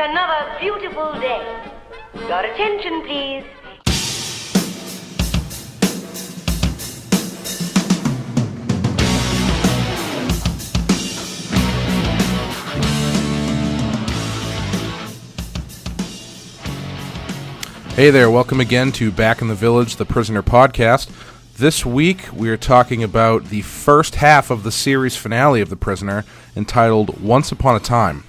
Another beautiful day. Your attention, please. Hey there, welcome again to Back in the Village, the Prisoner podcast. This week we are talking about the first half of the series finale of The Prisoner, entitled Once Upon a Time.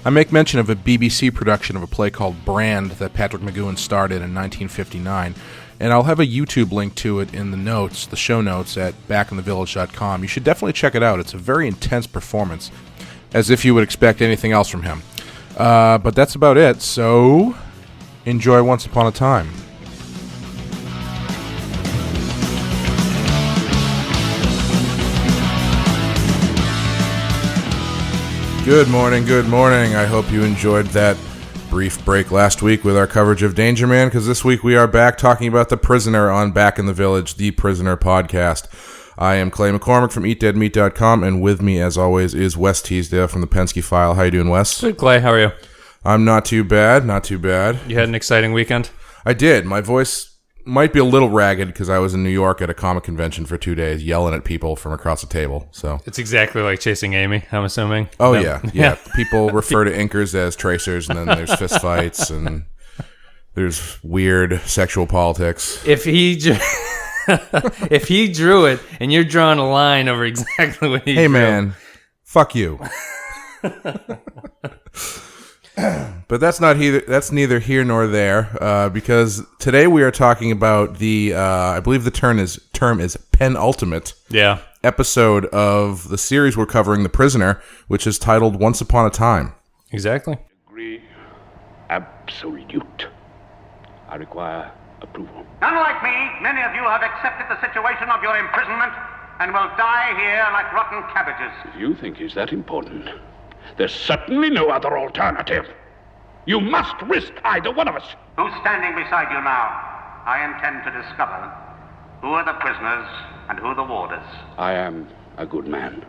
I make mention of a BBC production of a play called Brand that Patrick McGoohan starred in 1959, and I'll have a YouTube link to it in the notes, the show notes, at backinthevillage.com. You should definitely check it out. It's a very intense performance, as if you would expect anything else from him. But that's about it, so enjoy Once Upon a Time. Good morning. I hope you enjoyed that brief break last week with our coverage of Danger Man, because this week we are back talking about The Prisoner on Back in the Village, the Prisoner podcast. I am Clay McCormick from EatDeadMeat.com, and with me, as always, is Wes Teasdale from the Penske File. How you doing, Wes? Good, Clay. How are you? I'm not too bad. You had an exciting weekend? I did. My voice might be a little ragged because I was in New York at a comic convention for 2 days yelling at people from across the table. So it's exactly like Chasing Amy, I'm assuming. Oh, no. Yeah. People refer to inkers as tracers, and then there's fist fights, and there's weird sexual politics. If he drew it, and you're drawing a line over exactly what he drew. Hey, man, fuck you. But that's neither here nor there, because today we are talking about the I believe the term is penultimate episode of the series we're covering, The Prisoner, which is titled Once Upon a Time. Exactly. Degree absolute. I require approval. Unlike me, many of you have accepted the situation of your imprisonment and will die here like rotten cabbages. If you think it's that important, there's certainly no other alternative. You must risk either one of us. Who's standing beside you now? I intend to discover who are the prisoners and who the warders. I am a good man.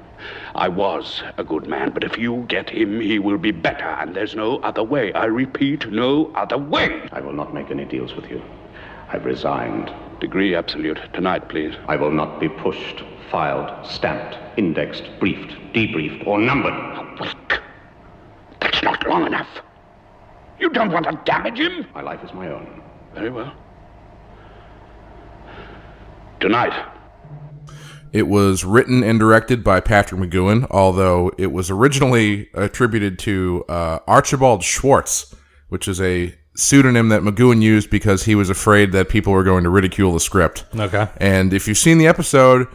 I was a good man, but if you get him, he will be better, and there's no other way. I repeat, no other way. I will not make any deals with you. I've resigned. Degree absolute. Tonight, please. I will not be pushed, filed, stamped, indexed, briefed, debriefed, or numbered. A week. That's not long enough. You don't want to damage him? My life is my own. Very well. Tonight. It was written and directed by Patrick McGoohan, although it was originally attributed to Archibald Schwartz, which is a pseudonym that McGoohan used because he was afraid that people were going to ridicule the script. Okay. And if you've seen the episode,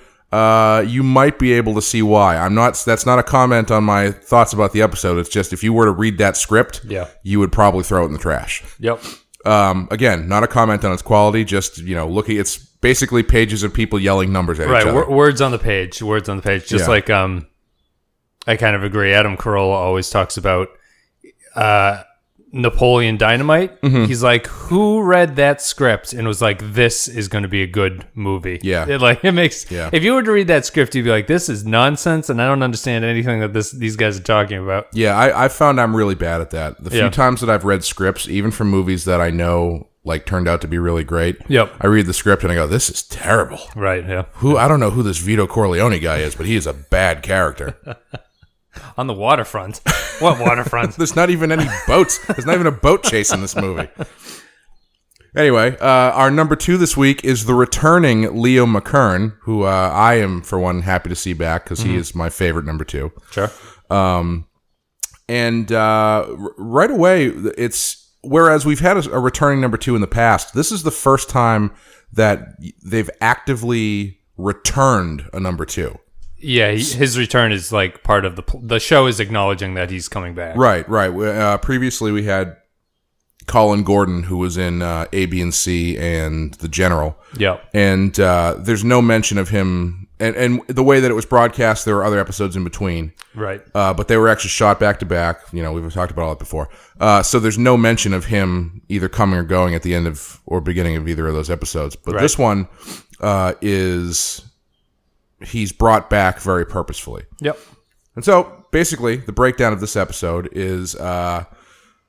you might be able to see why. That's not a comment on my thoughts about the episode. It's just if you were to read that script, you would probably throw it in the trash. Yep. Again, not a comment on its quality, just, looking, it's basically pages of people yelling numbers at each other. Right, words on the page. Just like, I kind of agree. Adam Carolla always talks about Napoleon Dynamite. Mm-hmm. He's like, who read that script and was like, this is going to be a good movie? Yeah. If you were to read that script, you'd be like, this is nonsense, and I don't understand anything that these guys are talking about. Yeah, I found I'm really bad at that. The few times that I've read scripts, even from movies that I know turned out to be really great. Yep. I read the script and I go, this is terrible. Right, yeah. I don't know who this Vito Corleone guy is, but he is a bad character. On the waterfront. What waterfront? There's not even any boats. There's not even a boat chase in this movie. Anyway, our number 2 this week is the returning Leo McKern, who I am, for one, happy to see back because he is my favorite number 2. Sure. And right away, whereas we've had a returning number 2 in the past, this is the first time that they've actively returned a number 2. Yeah, his return is like part of the show is acknowledging that he's coming back. Right. Previously, we had Colin Gordon, who was in A, B, and C and The General. Yeah. And there's no mention of him and the way that it was broadcast, there were other episodes in between. Right. But they were actually shot back to back. We've talked about all that before. So there's no mention of him either coming or going at the end of or beginning of either of those episodes. But this one he's brought back very purposefully. Yep. And so basically, the breakdown of this episode is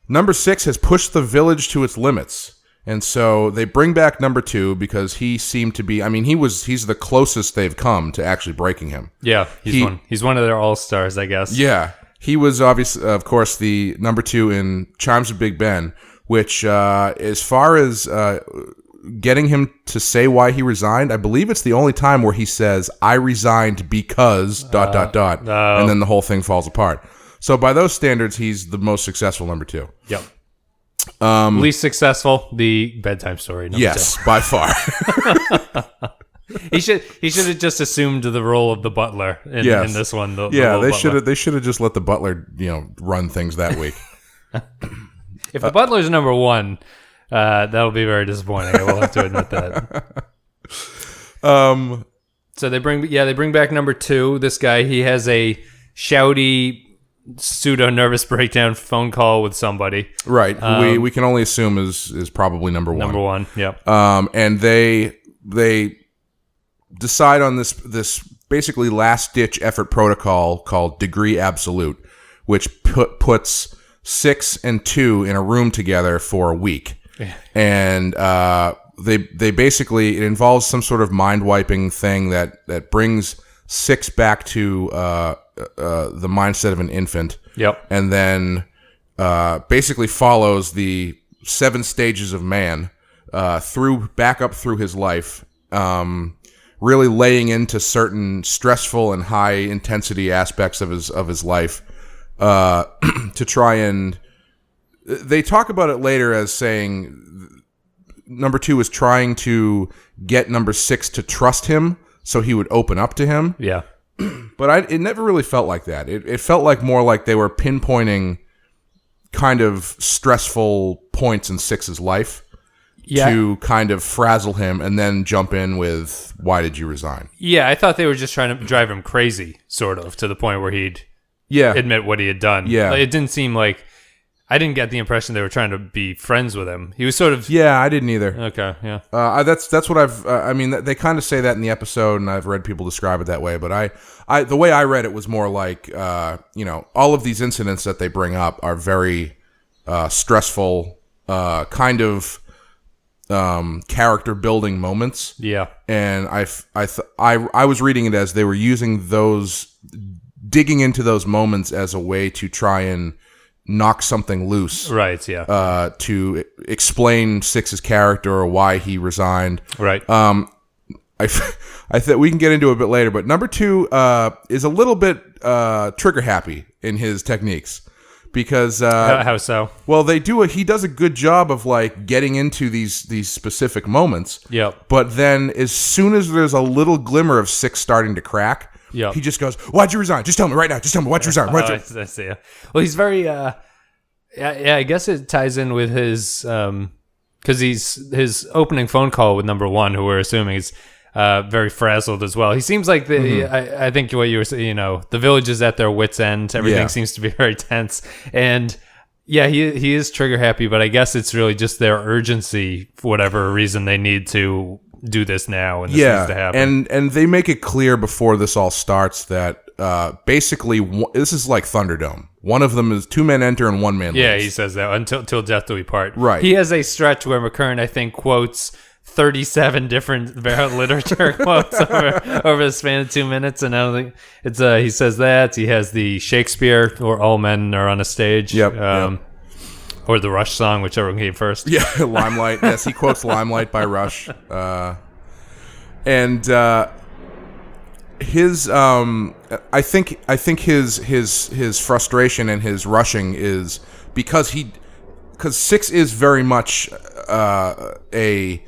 number 6 has pushed the village to its limits. And so they bring back number 2 because he seemed to be, he's the closest they've come to actually breaking him. Yeah, he's one of their all-stars, I guess. Yeah. He was obviously, of course, the number 2 in Chimes of Big Ben, which as far as getting him to say why he resigned, I believe it's the only time where he says, I resigned because ... and then the whole thing falls apart. So by those standards, he's the most successful number 2. Yep. Least successful, the bedtime story. Yes, by far. He should have just assumed the role of the butler in this one. They should have just let the butler run things that week. If the butler's number 1, that'll be very disappointing. I will have to admit that. So they bring back number 2. This guy, he has a shouty, pseudo nervous breakdown phone call with somebody. Right. We can only assume is probably number 1. Number 1. Yep. And they decide on this basically last ditch effort protocol called Degree Absolute, which puts 6 and 2 in a room together for a week. Yeah. And they basically, it involves some sort of mind wiping thing that brings 6 back to the mindset of an infant. Yep. And then basically follows the 7 stages of man back up through his life, really laying into certain stressful and high intensity aspects of his life to try and. They talk about it later as saying number 2 is trying to get number 6 to trust him so he would open up to him. Yeah. But it never really felt like that. It felt like more like they were pinpointing kind of stressful points in 6's life to kind of frazzle him and then jump in with, why did you resign? Yeah, I thought they were just trying to drive him crazy, sort of, to the point where he'd admit what he had done. Yeah. It didn't seem like... I didn't get the impression they were trying to be friends with him. He was sort of... Yeah, I didn't either. Okay, yeah. That's what I've... they kind of say that in the episode, and I've read people describe it that way, but the way I read it was more like, all of these incidents that they bring up are very stressful, kind of character-building moments. Yeah. And I was reading it as they were using digging into those moments as a way to try and knock something loose, right? Yeah, to explain 6's character or why he resigned, right? I think we can get into it a bit later, but number 2 is a little bit trigger happy in his techniques because how so? Well, he does a good job of like getting into these specific moments. Yep. But then as soon as there's a little glimmer of 6 starting to crack. Yep. He just goes, why'd you resign? Just tell me right now. Just tell me why'd you resign. I see. Well, he's very, I guess it ties in with his, because his opening phone call with number 1, who we're assuming is very frazzled as well. He seems like I think what you were saying, the village is at their wits' end. Everything seems to be very tense. And yeah, he is trigger happy, but I guess it's really just their urgency, for whatever reason they need to do this now and this needs to happen. And they make it clear before this all starts that basically this is like Thunderdome. One of them is 2 men enter and 1 man leaves. Yeah, he says that until death do we part. Right. He has a stretch where McGoohan, I think, quotes 37 different literature quotes over the span of 2 minutes, and I don't think it's he says that he has the Shakespeare or all men are on a stage. Yep. Or the Rush song, whichever one came first. Yeah, Limelight. Yes, he quotes Limelight by Rush. And his I think his frustration and his rushing is because 6 is very much a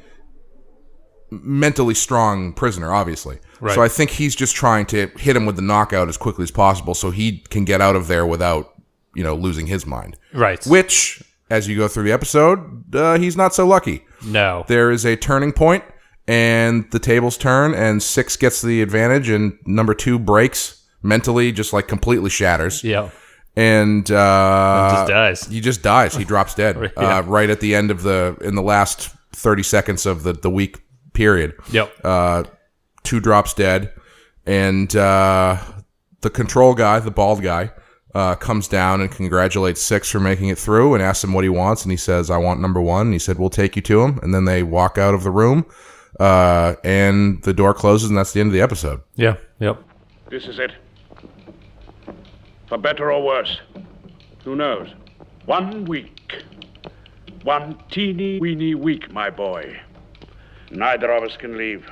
mentally strong prisoner, obviously. Right. So I think he's just trying to hit him with the knockout as quickly as possible so he can get out of there without losing his mind. Right. Which, as you go through the episode, he's not so lucky. No. There is a turning point, and the tables turn, and 6 gets the advantage, and number 2 breaks mentally, just like completely shatters. Yeah. And just dies. He just dies. He drops dead Yeah. right at the end of in the last 30 seconds of the week period. Yep. 2 drops dead, and the control guy, the bald guy, comes down and congratulates 6 for making it through and asks him what he wants, and he says, I want number 1. And he said, we'll take you to him. And then they walk out of the room, and the door closes, and that's the end of the episode. Yeah. Yep. This is it. For better or worse. Who knows? 1 week. 1 teeny-weeny week, my boy. Neither of us can leave.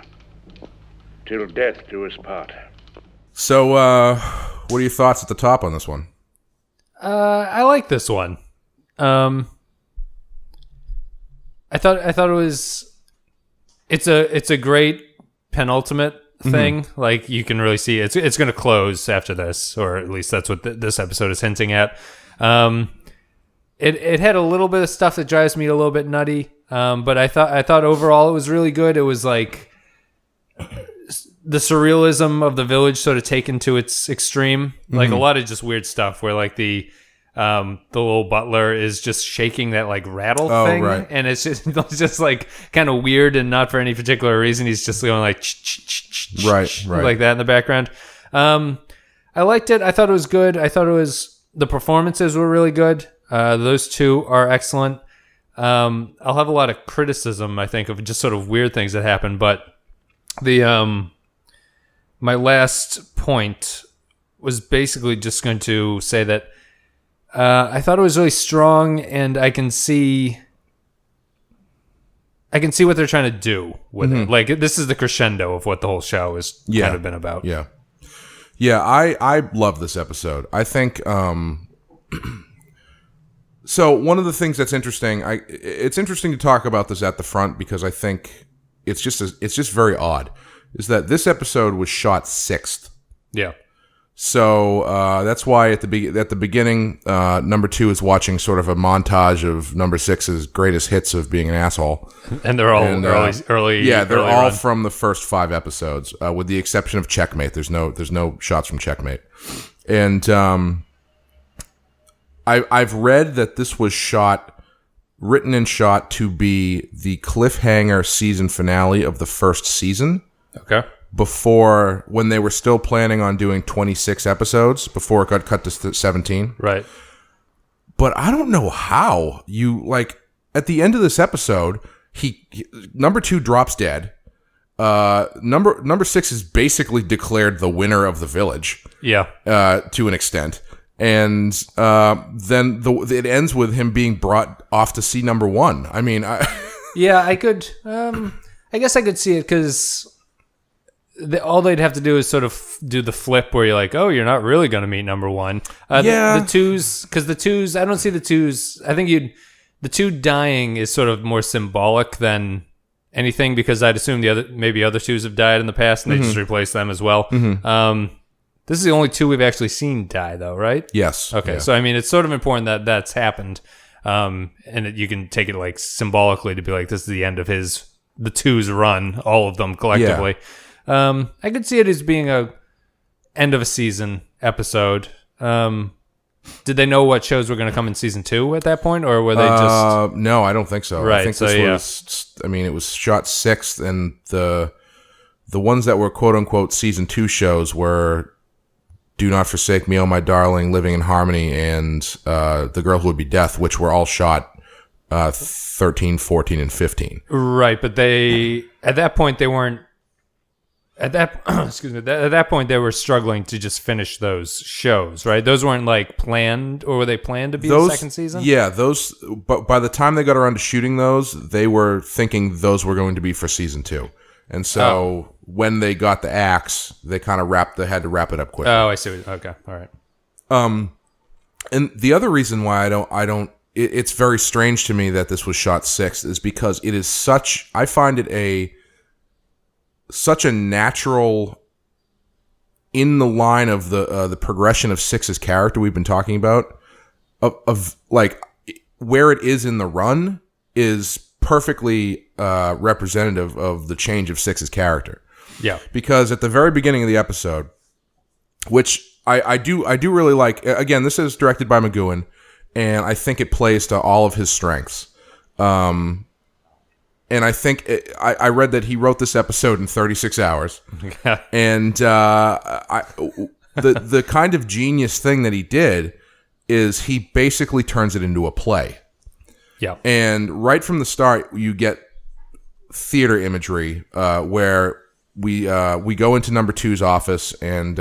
Till death do us part. So, what are your thoughts at the top on this one? I like this one. I thought it was. It's a great penultimate thing. Like, you can really see it's going to close after this, or at least that's what this episode is hinting at. It had a little bit of stuff that drives me a little bit nutty, but I thought overall it was really good. It was like the surrealism of the village sort of taken to its extreme, like a lot of just weird stuff where like the little butler is just shaking that like rattle thing, right. and it's just like kind of weird and not for any particular reason. He's just going like right like that in the background. I liked it. I thought it was good. I thought the performances were really good. Those 2 are excellent. I'll have a lot of criticism, I think, of just sort of weird things that happen, but my last point was basically just going to say that I thought it was really strong, and I can see what they're trying to do with it. Like, this is the crescendo of what the whole show has kind of been about. Yeah. Yeah, I love this episode. I think so one of the things that's interesting, it's interesting to talk about this at the front, because I think it's just very odd, is that this episode was shot 6th. Yeah. So that's why at the beginning, number 2 is watching sort of a montage of number 6's greatest hits of being an asshole, and they're all early. Yeah, they're early all run. from the first 5 episodes, with the exception of Checkmate. There's no shots from Checkmate, and I've read that this was written and shot to be the cliffhanger season finale of the first season. Okay. Before, when they were still planning on doing 26 episodes, before it got cut to 17. Right. But I don't know how at the end of this episode, number 2 drops dead. Number 6 is basically declared the winner of the village. Yeah. To an extent. And then it ends with him being brought off to see number 1. I mean, yeah, I could. I guess I could see it, because all they'd have to do is sort of do the flip where you're like, oh, you're not really going to meet number 1. Yeah. The 2s, because the 2s, I don't see the 2s. I think the 2 dying is sort of more symbolic than anything, because I'd assume maybe other 2s have died in the past and they just replaced them as well. This is the only 2 we've actually seen die, though, right? Yes. Okay, Yeah. so I mean, it's sort of important that that's happened, and you can take it like symbolically to be like, this is the end of the 2's run, all of them collectively. Yeah. I could see it as being a end of a season episode. Did they know what shows were going to come in season 2 at that point, or were they just? No, I don't think so. Right. I think this was. I mean, it was shot 6th, and the ones that were quote unquote season 2 shows were Do Not Forsake Me, Oh My Darling, Living in Harmony, and The Girl Who Would Be Death, which were all shot 13, 14, and 15. Right, but at that point they weren't. At that point they were struggling to just finish those shows, right? Those weren't like planned, or were they planned to be the second season? Yeah, but by the time they got around to shooting those, they were thinking those were going to be for season 2. And so when they got the axe, they kind of had to wrap it up quickly. Oh, I see. Okay. All right. And the other reason why I don't it's very strange to me that this was shot 6th is because it is I find it such a natural, in the line of the progression of 6's character we've been talking about, of like where it is in the run is perfectly representative of the change of Six's character. Yeah. Because at the very beginning of the episode, which I do really like, again, this is directed by McGoohan, and I think it plays to all of his strengths. And I think I read that he wrote this episode in 36 hours. And the kind of genius thing that he did is he basically turns it into a play. Yeah. And right from the start, you get theater imagery where we go into number 2's office, and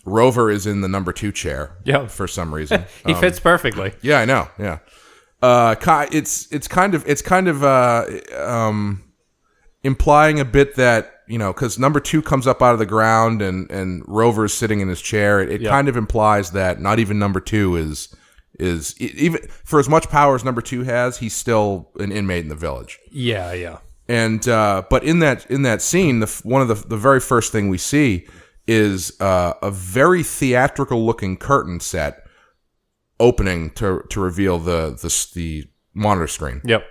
Rover is in the number 2 chair. Yeah. For some reason. He fits perfectly. Yeah, I know. Yeah. It's kind of implying a bit that, because number 2 comes up out of the ground and Rover is sitting in his chair. It kind of implies that not even number 2 is even for as much power as number 2 has, he's still an inmate in the village. Yeah, yeah. And but in that scene, one of the very first thing we see is a very theatrical looking curtain set opening to reveal the monitor screen. Yep.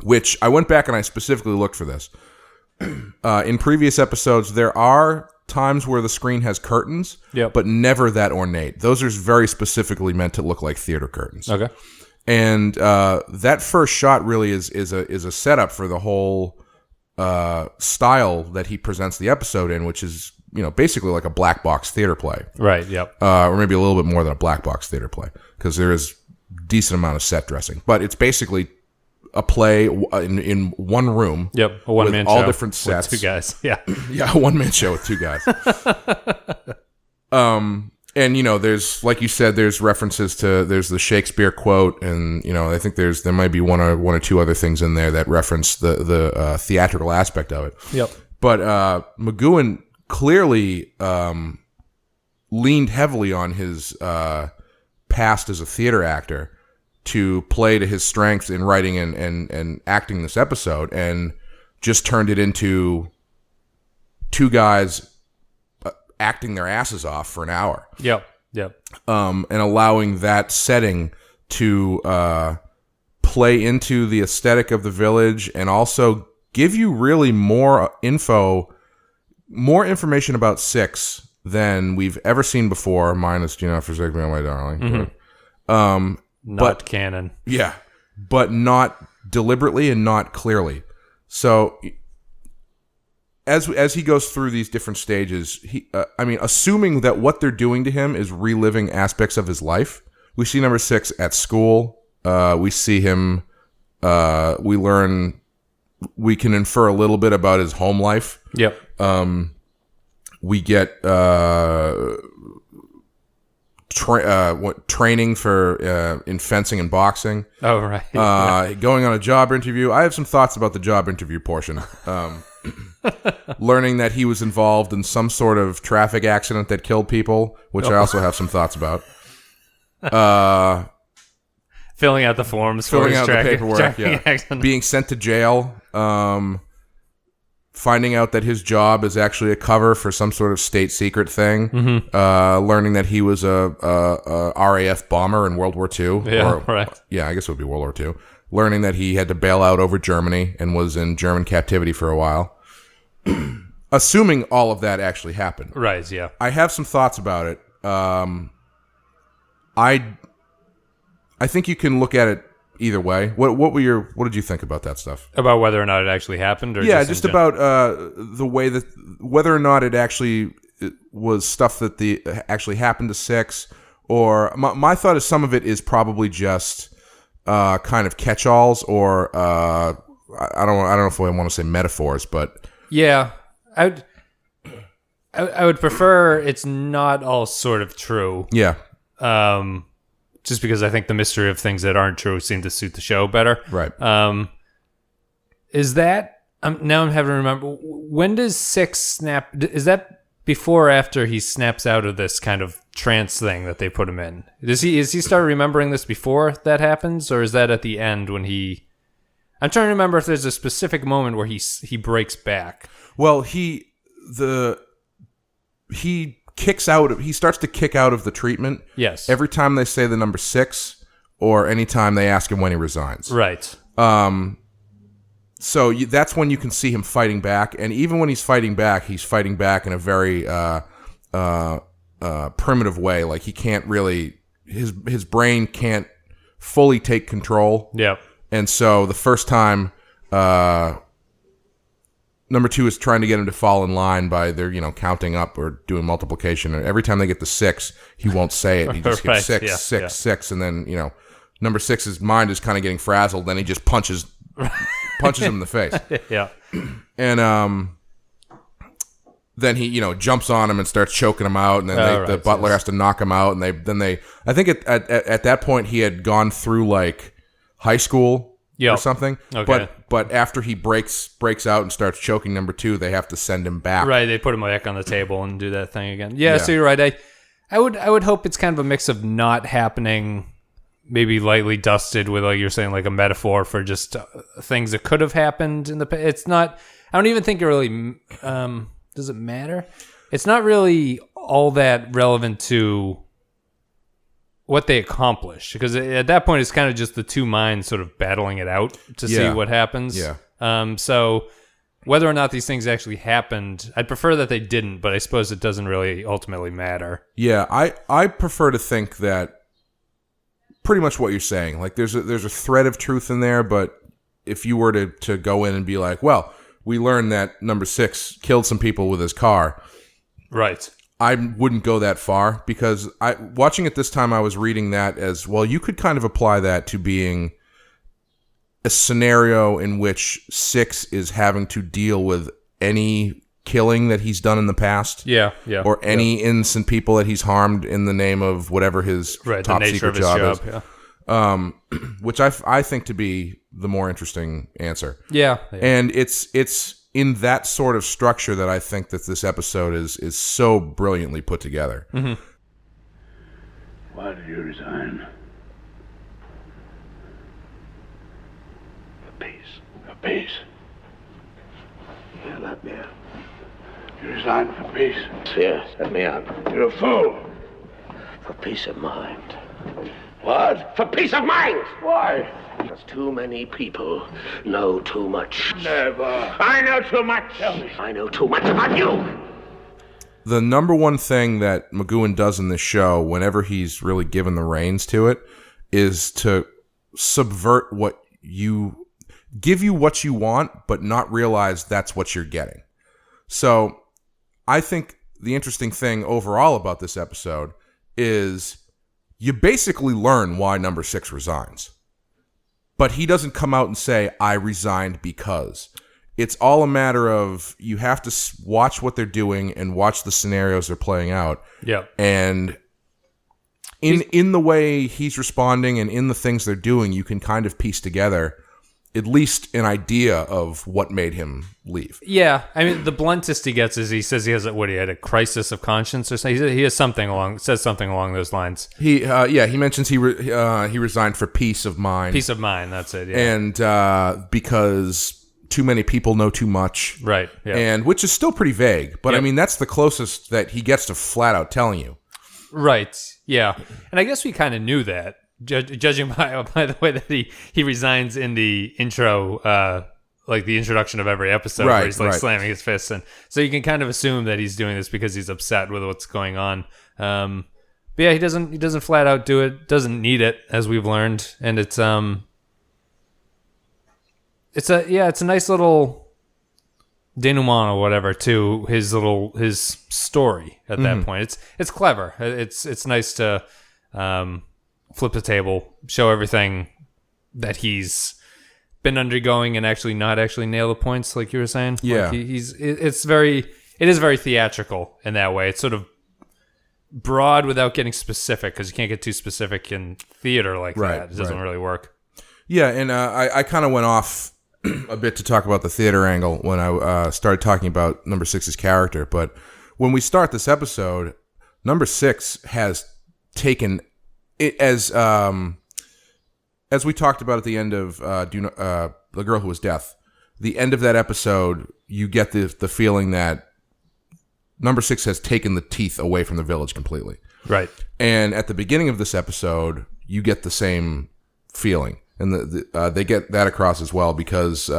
Which I went back and I specifically looked for this. In previous episodes, there are times where the screen has curtains, but never that ornate. Those are very specifically meant to look like theater curtains. Okay. And that first shot really is a setup for the whole style that he presents the episode in, which is basically like a black box theater play. Right. Yep. Or maybe a little bit more than a black box theater play, because there is decent amount of set dressing, but it's basically a play in one room. Yep, a one-man show. All different sets. With 2 guys. Yeah. Yeah, a one-man show with 2 guys. And, there's, like you said, there's references there's the Shakespeare quote, and, I think there might be one or 2 other things in there that reference the theatrical aspect of it. Yep. But McGoohan clearly leaned heavily on his past as a theater actor to play to his strengths in writing and acting this episode, and just turned it into 2 guys acting their asses off for an hour. Yep. Yep. And allowing that setting to play into the aesthetic of the village, and also give you really more information about Six than we've ever seen before, minus forsake me, my darling. Mm-hmm. Not canon. Yeah, but not deliberately and not clearly. So as he goes through these different stages, assuming that what they're doing to him is reliving aspects of his life, we see number 6 at school. We see him. We can infer a little bit about his home life. Yep. We get training for in fencing and boxing. Oh, right. Going on a job interview. I have some thoughts about the job interview portion. Learning that he was involved in some sort of traffic accident that killed people, which I also have some thoughts about. Filling out the forms. Filling out the paperwork, yeah. Being sent to jail. Finding out that his job is actually a cover for some sort of state secret thing. Mm-hmm. Learning that he was a RAF bomber in World War II. Yeah, right. Yeah, I guess it would be World War II. Learning that he had to bail out over Germany and was in German captivity for a while. Assuming all of that actually happened. Right, yeah. I have some thoughts about it. I think you can look at it either way. What did you think about that stuff? About whether or not it actually happened? Or just about the way that whether or not it actually was stuff that actually happened to Six, or my thought is some of it is probably just kind of catch-alls, or I don't know if I want to say metaphors, but yeah, I would prefer it's not all sort of true. Yeah. Just because I think the mystery of things that aren't true seem to suit the show better. Right. Is that... now I'm having to remember. When does Six snap... Is that before or after he snaps out of this kind of trance thing that they put him in? Is he start remembering this before that happens? Or is that at the end when he... I'm trying to remember if there's a specific moment where he breaks back. Well, he starts to kick out of the treatment. Yes. Every time they say the number 6, or anytime they ask him when he resigns. Right. that's when you can see him fighting back, and even when he's fighting back in a very primitive way. Like he can't really, his brain can't fully take control. Yeah. And so the first time, number 2 is trying to get him to fall in line by their, counting up or doing multiplication. And every time they get to 6, he won't say it. He just gets 6, and then, number 6's mind is kind of getting frazzled. Then he just punches him in the face. Yeah. And then he, jumps on him and starts choking him out. And then the butler has to knock him out. And I think at that point he had gone through like high school or something. Okay. But after he breaks out and starts choking number 2, they have to send him back. Right. They put him back on the table and do that thing again. Yeah. So you're right. I would hope it's kind of a mix of not happening, maybe lightly dusted with, like you're saying, like a metaphor for just things that could have happened in the past. It's not, I don't even think it really, does it matter? It's not really all that relevant to what they accomplish, because at that point it's kind of just the two minds sort of battling it out to see what happens. Yeah. So whether or not these things actually happened, I'd prefer that they didn't, but I suppose it doesn't really ultimately matter. Yeah, I prefer to think that pretty much what you're saying. Like there's a thread of truth in there, but if you were to go in and be like, well, we learned that number 6 killed some people with his car. Right. I wouldn't go that far, because watching it this time, I was reading that as, well, you could kind of apply that to being a scenario in which 6 is having to deal with any killing that he's done in the past. Yeah. Or any innocent people that he's harmed in the name of whatever his top secret job is. Yeah. Which I think to be the more interesting answer. Yeah. And it's in that sort of structure that I think that this episode is so brilliantly put together. Mm-hmm. Why did you resign? For peace. For peace. Yeah, let me out. You resigned for peace. Yes, let me out. You're a fool. For peace of mind. What? For peace of mind! Why? Because too many people know too much. Never. I know too much. Tell me. I know too much about you. The number one thing that McGoohan does in this show, whenever he's really given the reins to it, is to subvert give you what you want, but not realize that's what you're getting. So I think the interesting thing overall about this episode is you basically learn why number 6 resigns. But he doesn't come out and say, I resigned because. It's all a matter of, you have to watch what they're doing and watch the scenarios they're playing out. Yeah. And in the way he's responding and in the things they're doing, you can kind of piece together at least an idea of what made him leave. Yeah, I mean, the bluntest he gets is he says he has he had a crisis of conscience or something. He has something along those lines. He mentions he resigned for peace of mind. Peace of mind, that's it. Yeah. And because too many people know too much, right? Yeah, and which is still pretty vague. But yep. I mean, that's the closest that he gets to flat out telling you. Right. Yeah, and I guess we kind of knew that. Judging by the way that he resigns in the intro, like the introduction of every episode, where he's like slamming his fists, and so you can kind of assume that he's doing this because he's upset with what's going on. But yeah, he doesn't flat out do it. Doesn't need it, as we've learned, and it's a nice little denouement or whatever to his story at that point. It's clever. It's nice to flip the table, show everything that he's been undergoing, and actually not actually nail the points, like you were saying. Yeah, like it is very theatrical in that way. It's sort of broad without getting specific, because you can't get too specific in theater like that. It doesn't really work. Yeah, and I kind of went off a bit to talk about the theater angle when I started talking about number 6's character. But when we start this episode, number 6 has taken it as we talked about at the end of The Girl Who Was Death. The end of that episode, you get the feeling that number 6 has taken the teeth away from the village completely. Right. And at the beginning of this episode, you get the same feeling. and they get that across as well because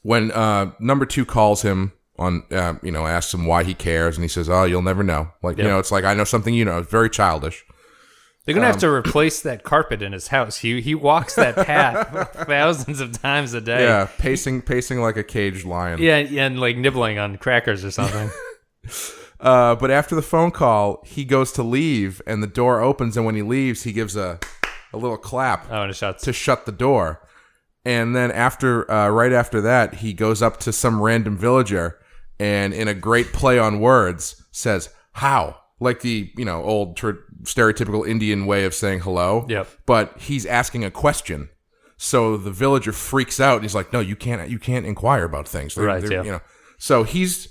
when number 2 calls him on, asks him why he cares, and he says, "Oh, you'll never know." Like, it's like, I know something, it's very childish. They're gonna have to replace that carpet in his house. He walks that path thousands of times a day. Yeah, pacing like a caged lion. Yeah, and like nibbling on crackers or something. But after the phone call, he goes to leave, and the door opens, and when he leaves, he gives a little clap and it shuts. to shut the door. And then right after that, he goes up to some random villager, and in a great play on words, says, "How?" Like the, old stereotypical Indian way of saying hello. Yep. But he's asking a question. So the villager freaks out. And he's like, "No, you can't inquire about things." Right. So he's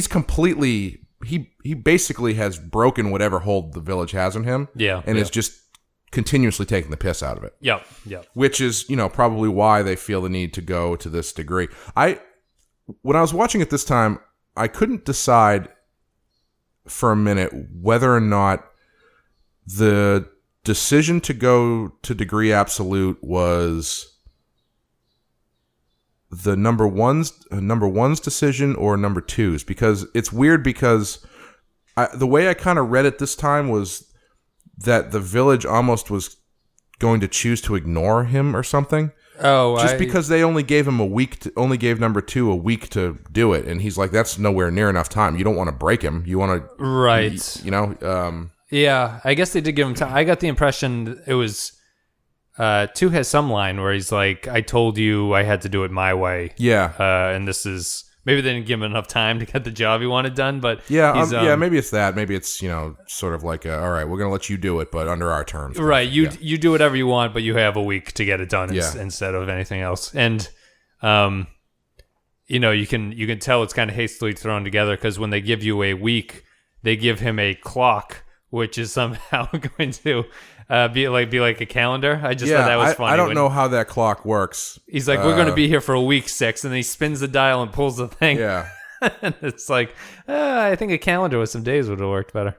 completely, he basically has broken whatever hold the village has on him. Yeah. And is just continuously taking the piss out of it. Yep. Which is, probably why they feel the need to go to this degree. When I was watching it this time, I couldn't decide for a minute whether or not the decision to go to degree absolute was the number one's decision or number 2's, because it's weird because the way I kind of read it this time was that the village almost was going to choose to ignore him or something. Oh, just because they only gave him only gave number 2 a week to do it, and he's like, that's nowhere near enough time. You don't want to break him. You want to, right? Yeah, I guess they did give him time. I got the impression it was 2 has some line where he's like, "I told you I had to do it my way." Yeah, and this is. Maybe they didn't give him enough time to get the job he wanted done, but yeah, maybe it's that. Maybe it's sort of like, all right, we're gonna let you do it, but under our terms. Right, you do whatever you want, but you have a week to get it done instead of anything else. And you can tell it's kind of hastily thrown together because when they give you a week, they give him a clock, which is somehow going to be like a calendar. I just thought that was funny. I don't know how that clock works. He's like, "We're going to be here for a week, 6," and then he spins the dial and pulls the thing. Yeah. And it's like, I think a calendar with some days would have worked better.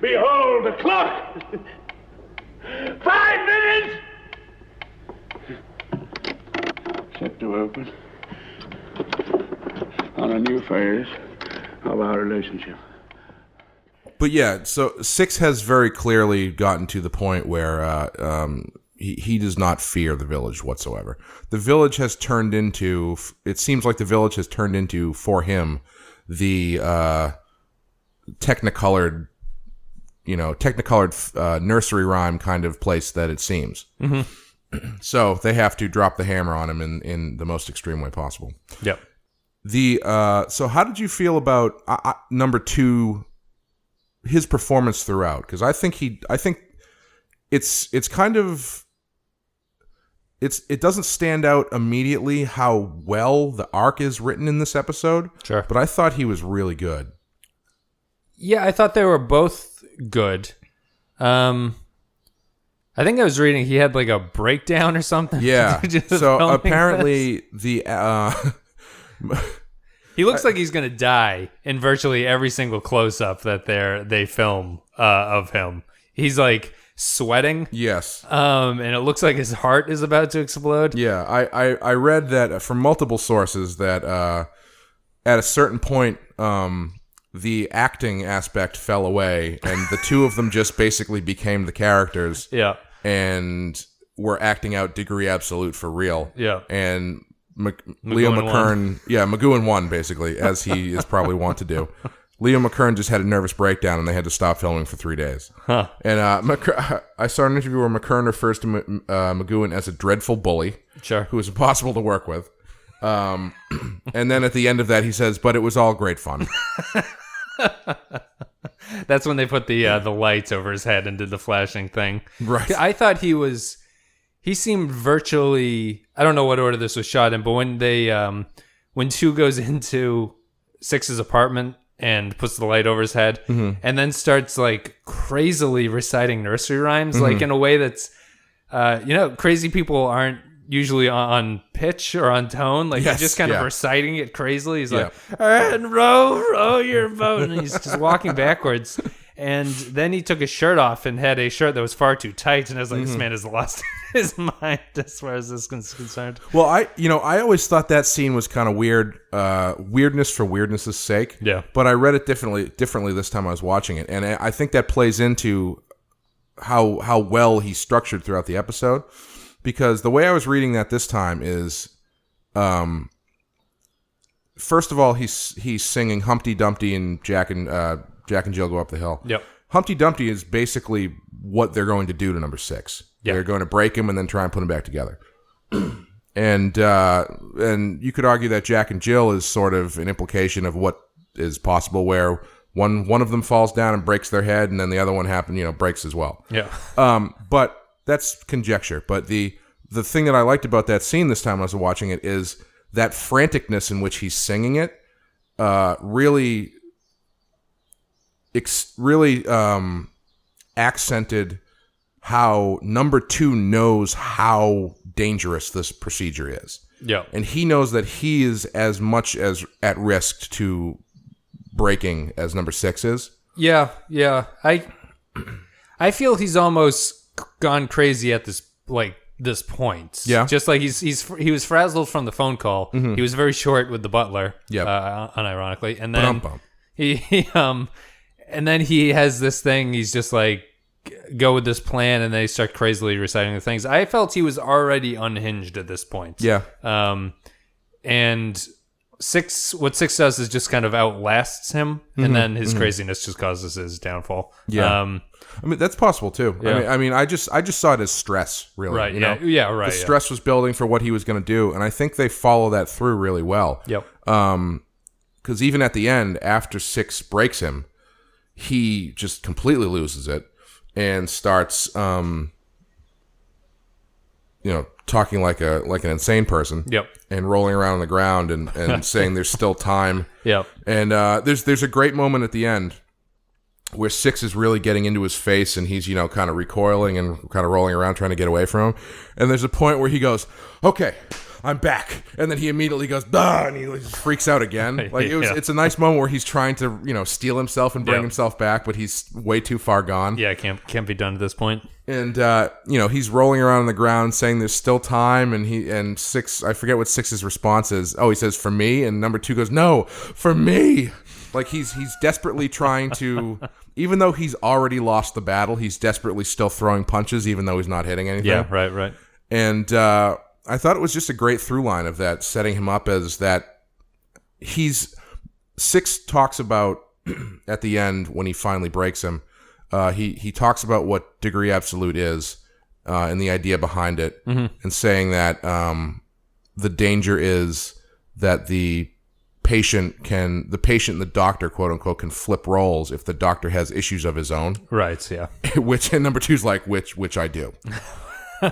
Behold the clock! 5 minutes! Set to open on a new phase of our relationship. But yeah, so 6 has very clearly gotten to the point where he does not fear the village whatsoever. The village has turned into, it seems like the village has turned into, for him, the technicolored nursery rhyme kind of place that it seems. Mm-hmm. So they have to drop the hammer on him in the most extreme way possible. Yep. So how did you feel about number 2? His performance throughout, because I think it's kind of it doesn't stand out immediately how well the arc is written in this episode. Sure, but I thought he was really good. Yeah, I thought they were both good. I think I was reading he had like a breakdown or something. Yeah. So apparently he looks like he's going to die in virtually every single close-up that they film of him. He's like sweating. Yes. And it looks like his heart is about to explode. Yeah, I read that from multiple sources that at a certain point the acting aspect fell away and the two of them just basically became the characters. Yeah. And were acting out Degree Absolute for real. Yeah. And Leo McKern, McGoohan won, basically, as he is probably wont to do. Leo McKern just had a nervous breakdown, and they had to stop filming for 3 days. Huh. And I saw an interview where McKern refers to McGoohan as a dreadful bully, sure, who is impossible to work with. And then at the end of that, he says, "But it was all great fun." That's when they put the lights over his head and did the flashing thing. Right. I thought he seemed virtually, I don't know what order this was shot in, but when when 2 goes into 6's apartment and puts the light over his head, mm-hmm. and then starts like crazily reciting nursery rhymes, mm-hmm. like in a way that's, crazy people aren't usually on pitch or on tone. Like he's just kind of reciting it crazily. He's like, "And row your boat," and he's just walking backwards. And then he took his shirt off and had a shirt that was far too tight. And I was like, this man has lost his mind as far as this is concerned. Well, I always thought that scene was kind of weird, weirdness for weirdness' sake. Yeah. But I read it differently this time I was watching it, and I think that plays into how well he's structured throughout the episode. Because the way I was reading that this time is, first of all, he's singing Humpty Dumpty and Jack and Jill go up the hill. Yep. Humpty Dumpty is basically what they're going to do to number 6. Yep. They're going to break him and then try and put him back together. And you could argue that Jack and Jill is sort of an implication of what is possible, where one of them falls down and breaks their head, and then the other one breaks as well. Yeah. But that's conjecture. But the thing that I liked about that scene this time I was watching it is that franticness in which he's singing it really accented how number 2 knows how dangerous this procedure is. Yeah. And he knows that he is as much as at risk to breaking as number 6 is. Yeah. I feel he's almost gone crazy at this point. Yeah. Just like he was frazzled from the phone call. Mm-hmm. He was very short with the butler. Yeah. Unironically. And then Ba-dum-bum. and then he has this thing, he's just like, go with this plan, and then he starts crazily reciting the things. I felt he was already unhinged at this point. Yeah. And what Six does is just kind of outlasts him, and then his craziness just causes his downfall. Yeah. I mean, that's possible too. Yeah. I mean, I just saw it as stress, really. Right. You know? Yeah. Right. The stress was building for what he was going to do, and I think they follow that through really well. Yep. Because even at the end, after 6 breaks him, he just completely loses it and starts, talking like an insane person. Yep. And rolling around on the ground and saying there's still time. Yep. And there's a great moment at the end where 6 is really getting into his face, and he's, kind of recoiling and kind of rolling around trying to get away from him. And there's a point where he goes, "Okay, I'm back," and then he immediately goes, "Bah," and he just freaks out again. Like it's a nice moment where he's trying to, steel himself and bring himself back, but he's way too far gone. Yeah, can't be done at this point. And he's rolling around on the ground saying there's still time, and 6, I forget what 6's response is. Oh, he says, "For me," and number 2 goes, "No, for me." Like he's desperately trying to, even though he's already lost the battle, he's desperately still throwing punches, even though he's not hitting anything. Yeah, right. And I thought it was just a great through line of that, setting him up as that. 6 talks about at the end when he finally breaks him. He talks about what degree absolute is and the idea behind it, and saying that the danger is that the patient and the doctor, quote unquote, can flip roles if the doctor has issues of his own. Right. Yeah. Which, and number 2's like, which I do.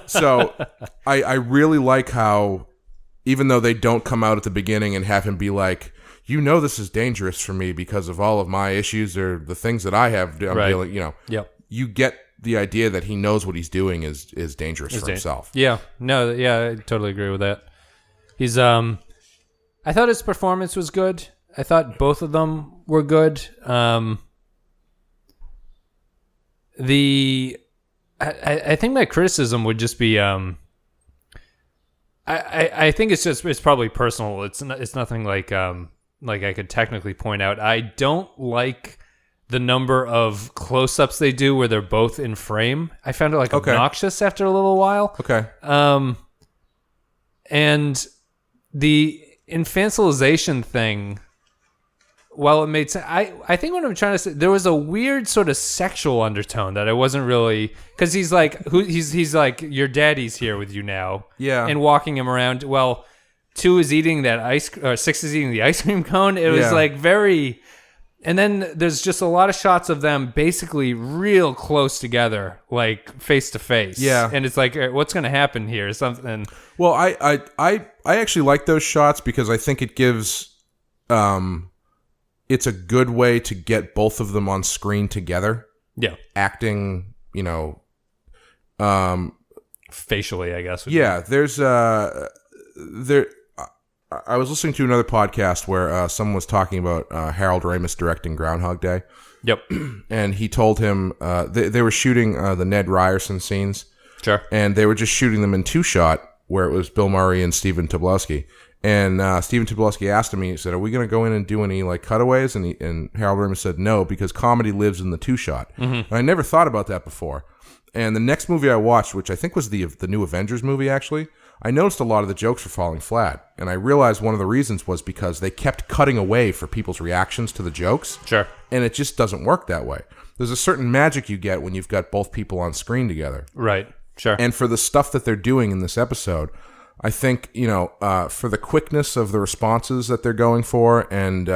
So I really like how, even though they don't come out at the beginning and have him be like, this is dangerous for me because of all of my issues or the things that I have, I'm dealing, Yep. You get the idea that he knows what he's doing is dangerous for himself. Yeah. No, yeah, I totally agree with that. He's, I thought his performance was good. I thought both of them were good. I think my criticism would just be, I think it's probably personal. It's nothing like I could technically point out. I don't like the number of close-ups they do where they're both in frame. I found it obnoxious after a little while. Okay. And the infantilization thing, while it made sense, I think what I'm trying to say, there was a weird sort of sexual undertone that I wasn't really, because he's like, he's like, your daddy's here with you now, and walking him around. Well, 2 is eating that 6 is eating the ice cream cone. It was like very, and then there's just a lot of shots of them basically real close together, like face to face. Yeah, and it's like, what's going to happen here? Something. Well, I actually like those shots because I think it gives, it's a good way to get both of them on screen together. Yeah, acting, facially, I guess. Yeah, there's I was listening to another podcast where someone was talking about Harold Ramis directing Groundhog Day. Yep. And he told him they were shooting the Ned Ryerson scenes. Sure. And they were just shooting them in 2-shot, where it was Bill Murray and Stephen Tobolowsky. And Stephen Tobolowsky asked him, he said, "Are we going to go in and do any like cutaways?" And Harold Ramis said, "No, because comedy lives in the 2-shot." And I never thought about that before. And the next movie I watched, which I think was the new Avengers movie, actually, I noticed a lot of the jokes were falling flat. And I realized one of the reasons was because they kept cutting away for people's reactions to the jokes. Sure. And it just doesn't work that way. There's a certain magic you get when you've got both people on screen together. Right. Sure. And for the stuff that they're doing in this episode, I think, for the quickness of the responses that they're going for, and,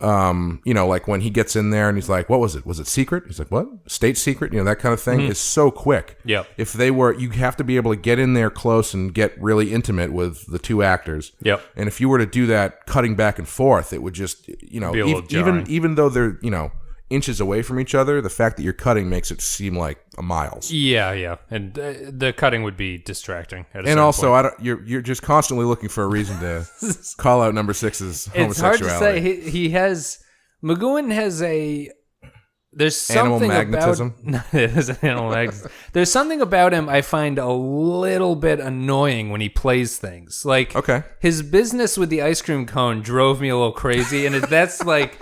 like when he gets in there and he's like, "What was it? Was it secret?" He's like, "What? State secret?" That kind of thing is so quick. Yep. You have to be able to get in there close and get really intimate with the two actors. Yep. And if you were to do that cutting back and forth, it would just, be a little jarring. even though they're, inches away from each other, the fact that you're cutting makes it seem like a miles. Yeah, and the cutting would be distracting. And also, you're just constantly looking for a reason to call out number 6's homosexuality. It's hard to say. He has McGoohan has a. There's something animal magnetism. There's an animal magnetism. There's something about him I find a little bit annoying when he plays things. Like, okay, his business with the ice cream cone drove me a little crazy, and that's like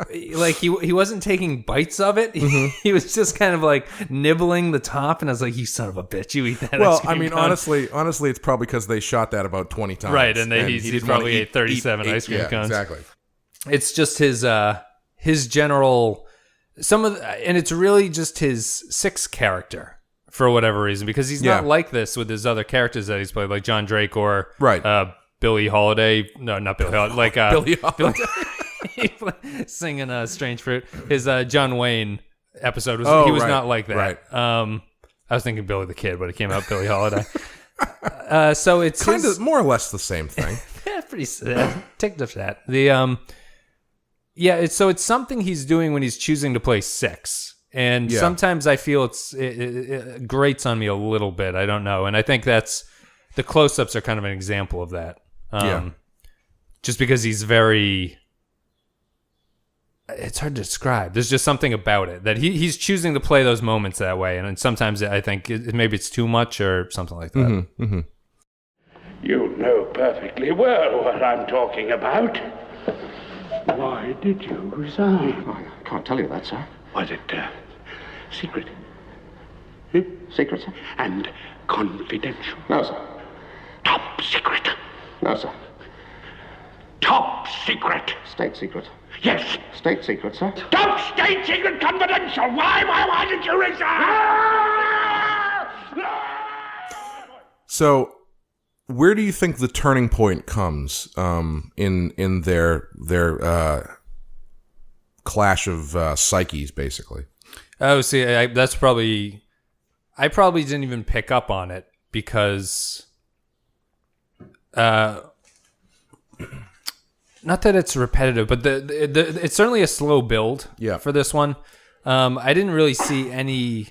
he wasn't taking bites of it. He was just kind of like nibbling the top, and I was like, "You son of a bitch, you eat that." Well, ice cream cone. honestly, it's probably because they shot that about 20 times, right? And he's probably ate 37 ice cream cones. Exactly. It's just his general. And it's really just his 6 character for whatever reason, because he's not like this with his other characters that he's played, like John Drake or Billie Holiday. No, not Billie Holiday. Like Billie Holiday. Singing Strange Fruit. His John Wayne episode was not like that. Right. I was thinking Billy the Kid, but it came out Billie Holiday. So it's kind of more or less the same thing. Yeah, pretty ticked of that. It's something he's doing when he's choosing to play 6. And sometimes I feel it grates on me a little bit. I don't know. And I think that's the close-ups are kind of an example of that. Just because he's very... It's hard to describe. There's just something about it that he's choosing to play those moments that way. And sometimes I think maybe it's too much or something like that. Mm-hmm, mm-hmm. You know perfectly well what I'm talking about. Why did you resign? I can't tell you that, sir. Was it secret? Secret, sir? And confidential? No, sir. Top secret? No, sir. Top secret? State secret. Yes. State secret, sir. Top state secret confidential. Why did you resign? So, where do you think the turning point comes in their clash of psyches, basically? Oh, see, I probably didn't even pick up on it because, not that it's repetitive, but it's certainly a slow build for this one. I didn't really see any.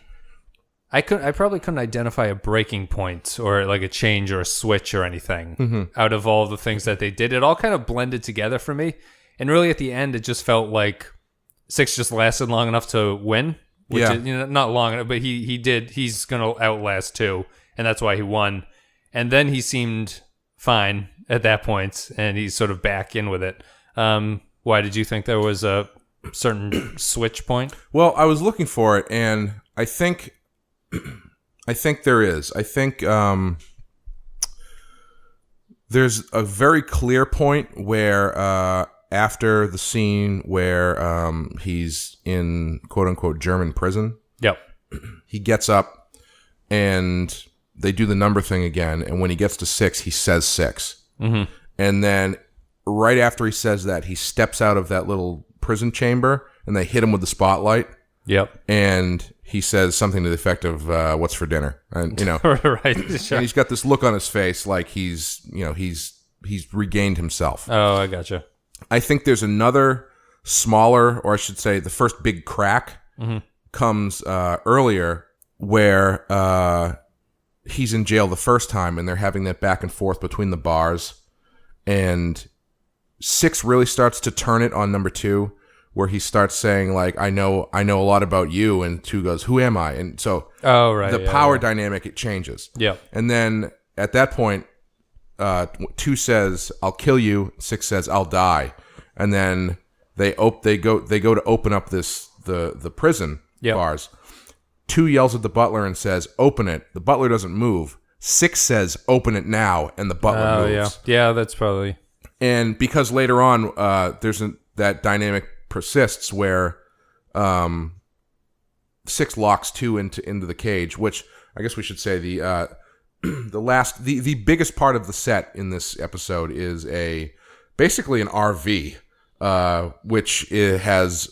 I probably couldn't identify a breaking point or like a change or a switch or anything out of all the things that they did. It all kind of blended together for me. And really at the end, it just felt like 6 just lasted long enough to win. Which is, not long enough, but he did. He's going to outlast 2. And that's why he won. And then he seemed fine at that point. And he's sort of back in with it. Why did you think there was a certain switch point? Well, I was looking for it, and I think there is. I think there's a very clear point where after the scene where he's in quote-unquote German prison, he gets up and they do the number thing again, and when he gets to 6, he says 6. Mm-hmm. And then right after he says that, he steps out of that little prison chamber, and they hit him with the spotlight. Yep. And he says something to the effect of "What's for dinner?" And right, sure. And he's got this look on his face like he's regained himself. Oh, I gotcha. I think there's another smaller, or I should say, the first big crack comes earlier, where he's in jail the first time, and they're having that back and forth between the bars, and 6 really starts to turn it on number 2, where he starts saying like, I know a lot about you, and 2 goes, who am I? And so the power dynamic, it changes. Yeah. And then at that point, 2 says, I'll kill you. 6 says, I'll die. And then they go to open up the prison bars. 2 yells at the butler and says, open it. The butler doesn't move. 6 says, open it now, and the butler moves. Yeah, that's probably. And because later on, that dynamic persists where 6 locks 2 into the cage, which I guess we should say the biggest part of the set in this episode is basically an RV, which has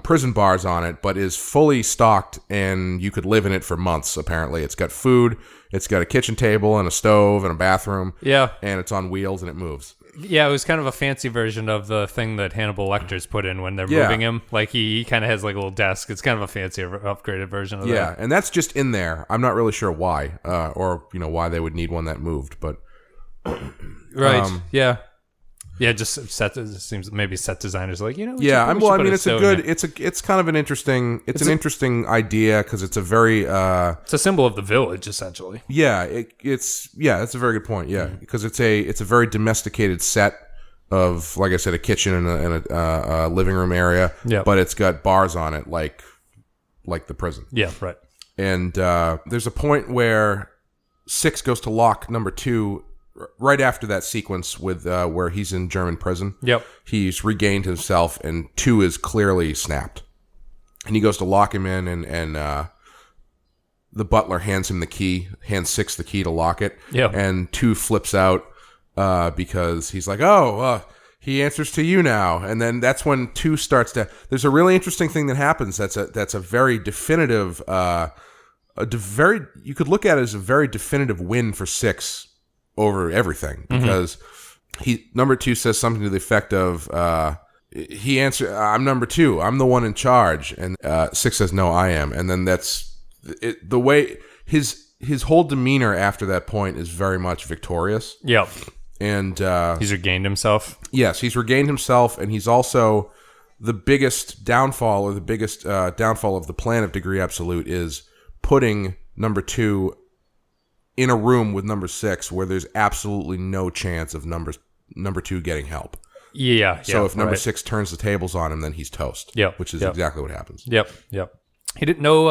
prison bars on it, but is fully stocked, and you could live in it for months. Apparently, it's got food, it's got a kitchen table and a stove and a bathroom. Yeah, and it's on wheels and it moves. Yeah, it was kind of a fancy version of the thing that Hannibal Lecter's put in when they're moving him. Like he kind of has like a little desk. It's kind of a fancier, upgraded version of that. Yeah, and that's just in there. I'm not really sure why, or why they would need one that moved, but right. Yeah, just it seems maybe set designers are like, it's kind of an interesting interesting idea because it's a very it's a symbol of the village essentially. Yeah, it's a very good point. Yeah, because it's a very domesticated set of, like I said, a kitchen and a living room area. Yeah, but it's got bars on it like the prison. Yeah, right. And there's a point where 6 goes to lock number 2. Right after that sequence with where he's in German prison. Yep. He's regained himself, and 2 is clearly snapped. And he goes to lock him in, and the butler hands 6 the key to lock it. Yep. And 2 flips out because he's like, he answers to you now. And then that's when 2 starts to... There's a really interesting thing that happens that's a very definitive... you could look at it as a very definitive win for 6 over everything, because number 2 says something to the effect of he answers, I'm number 2, I'm the one in charge, and 6 says, no, I am. And then that's it, the way his whole demeanor after that point is very much victorious. Yep. And he's regained himself. Yes, he's regained himself, and he's also the biggest downfall of the plan of Degree Absolute is putting number 2 in a room with number 6 where there's absolutely no chance of number 2 getting help. Yeah. So if number 6 turns the tables on him, then he's toast. Yep. Which is exactly what happens. Yep. He didn't know.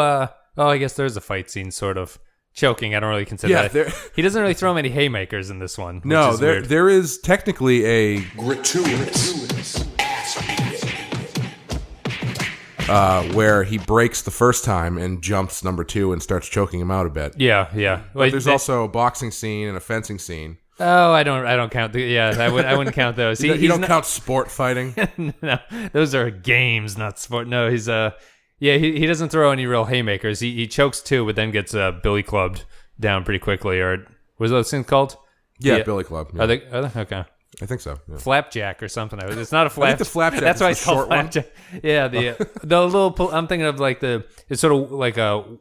I guess there's a fight scene sort of choking. I don't really consider that. He doesn't really throw many haymakers in this one. No, there is technically a gratuitous ass beating. Where he breaks the first time and jumps number 2 and starts choking him out a bit. Yeah. But there's also a boxing scene and a fencing scene. Oh, I don't count. I wouldn't count those. You don't count sport fighting? No, those are games, not sport. No, he's he doesn't throw any real haymakers. He chokes 2, but then gets billy clubbed down pretty quickly. Or what was those things called? Yeah, billy club. Yeah. Are they okay? I think so. Yeah. Flapjack or something. It's not a flapjack. I think the flapjack. That's why it's called flapjack. Yeah, the little. I'm thinking of like it's sort of like a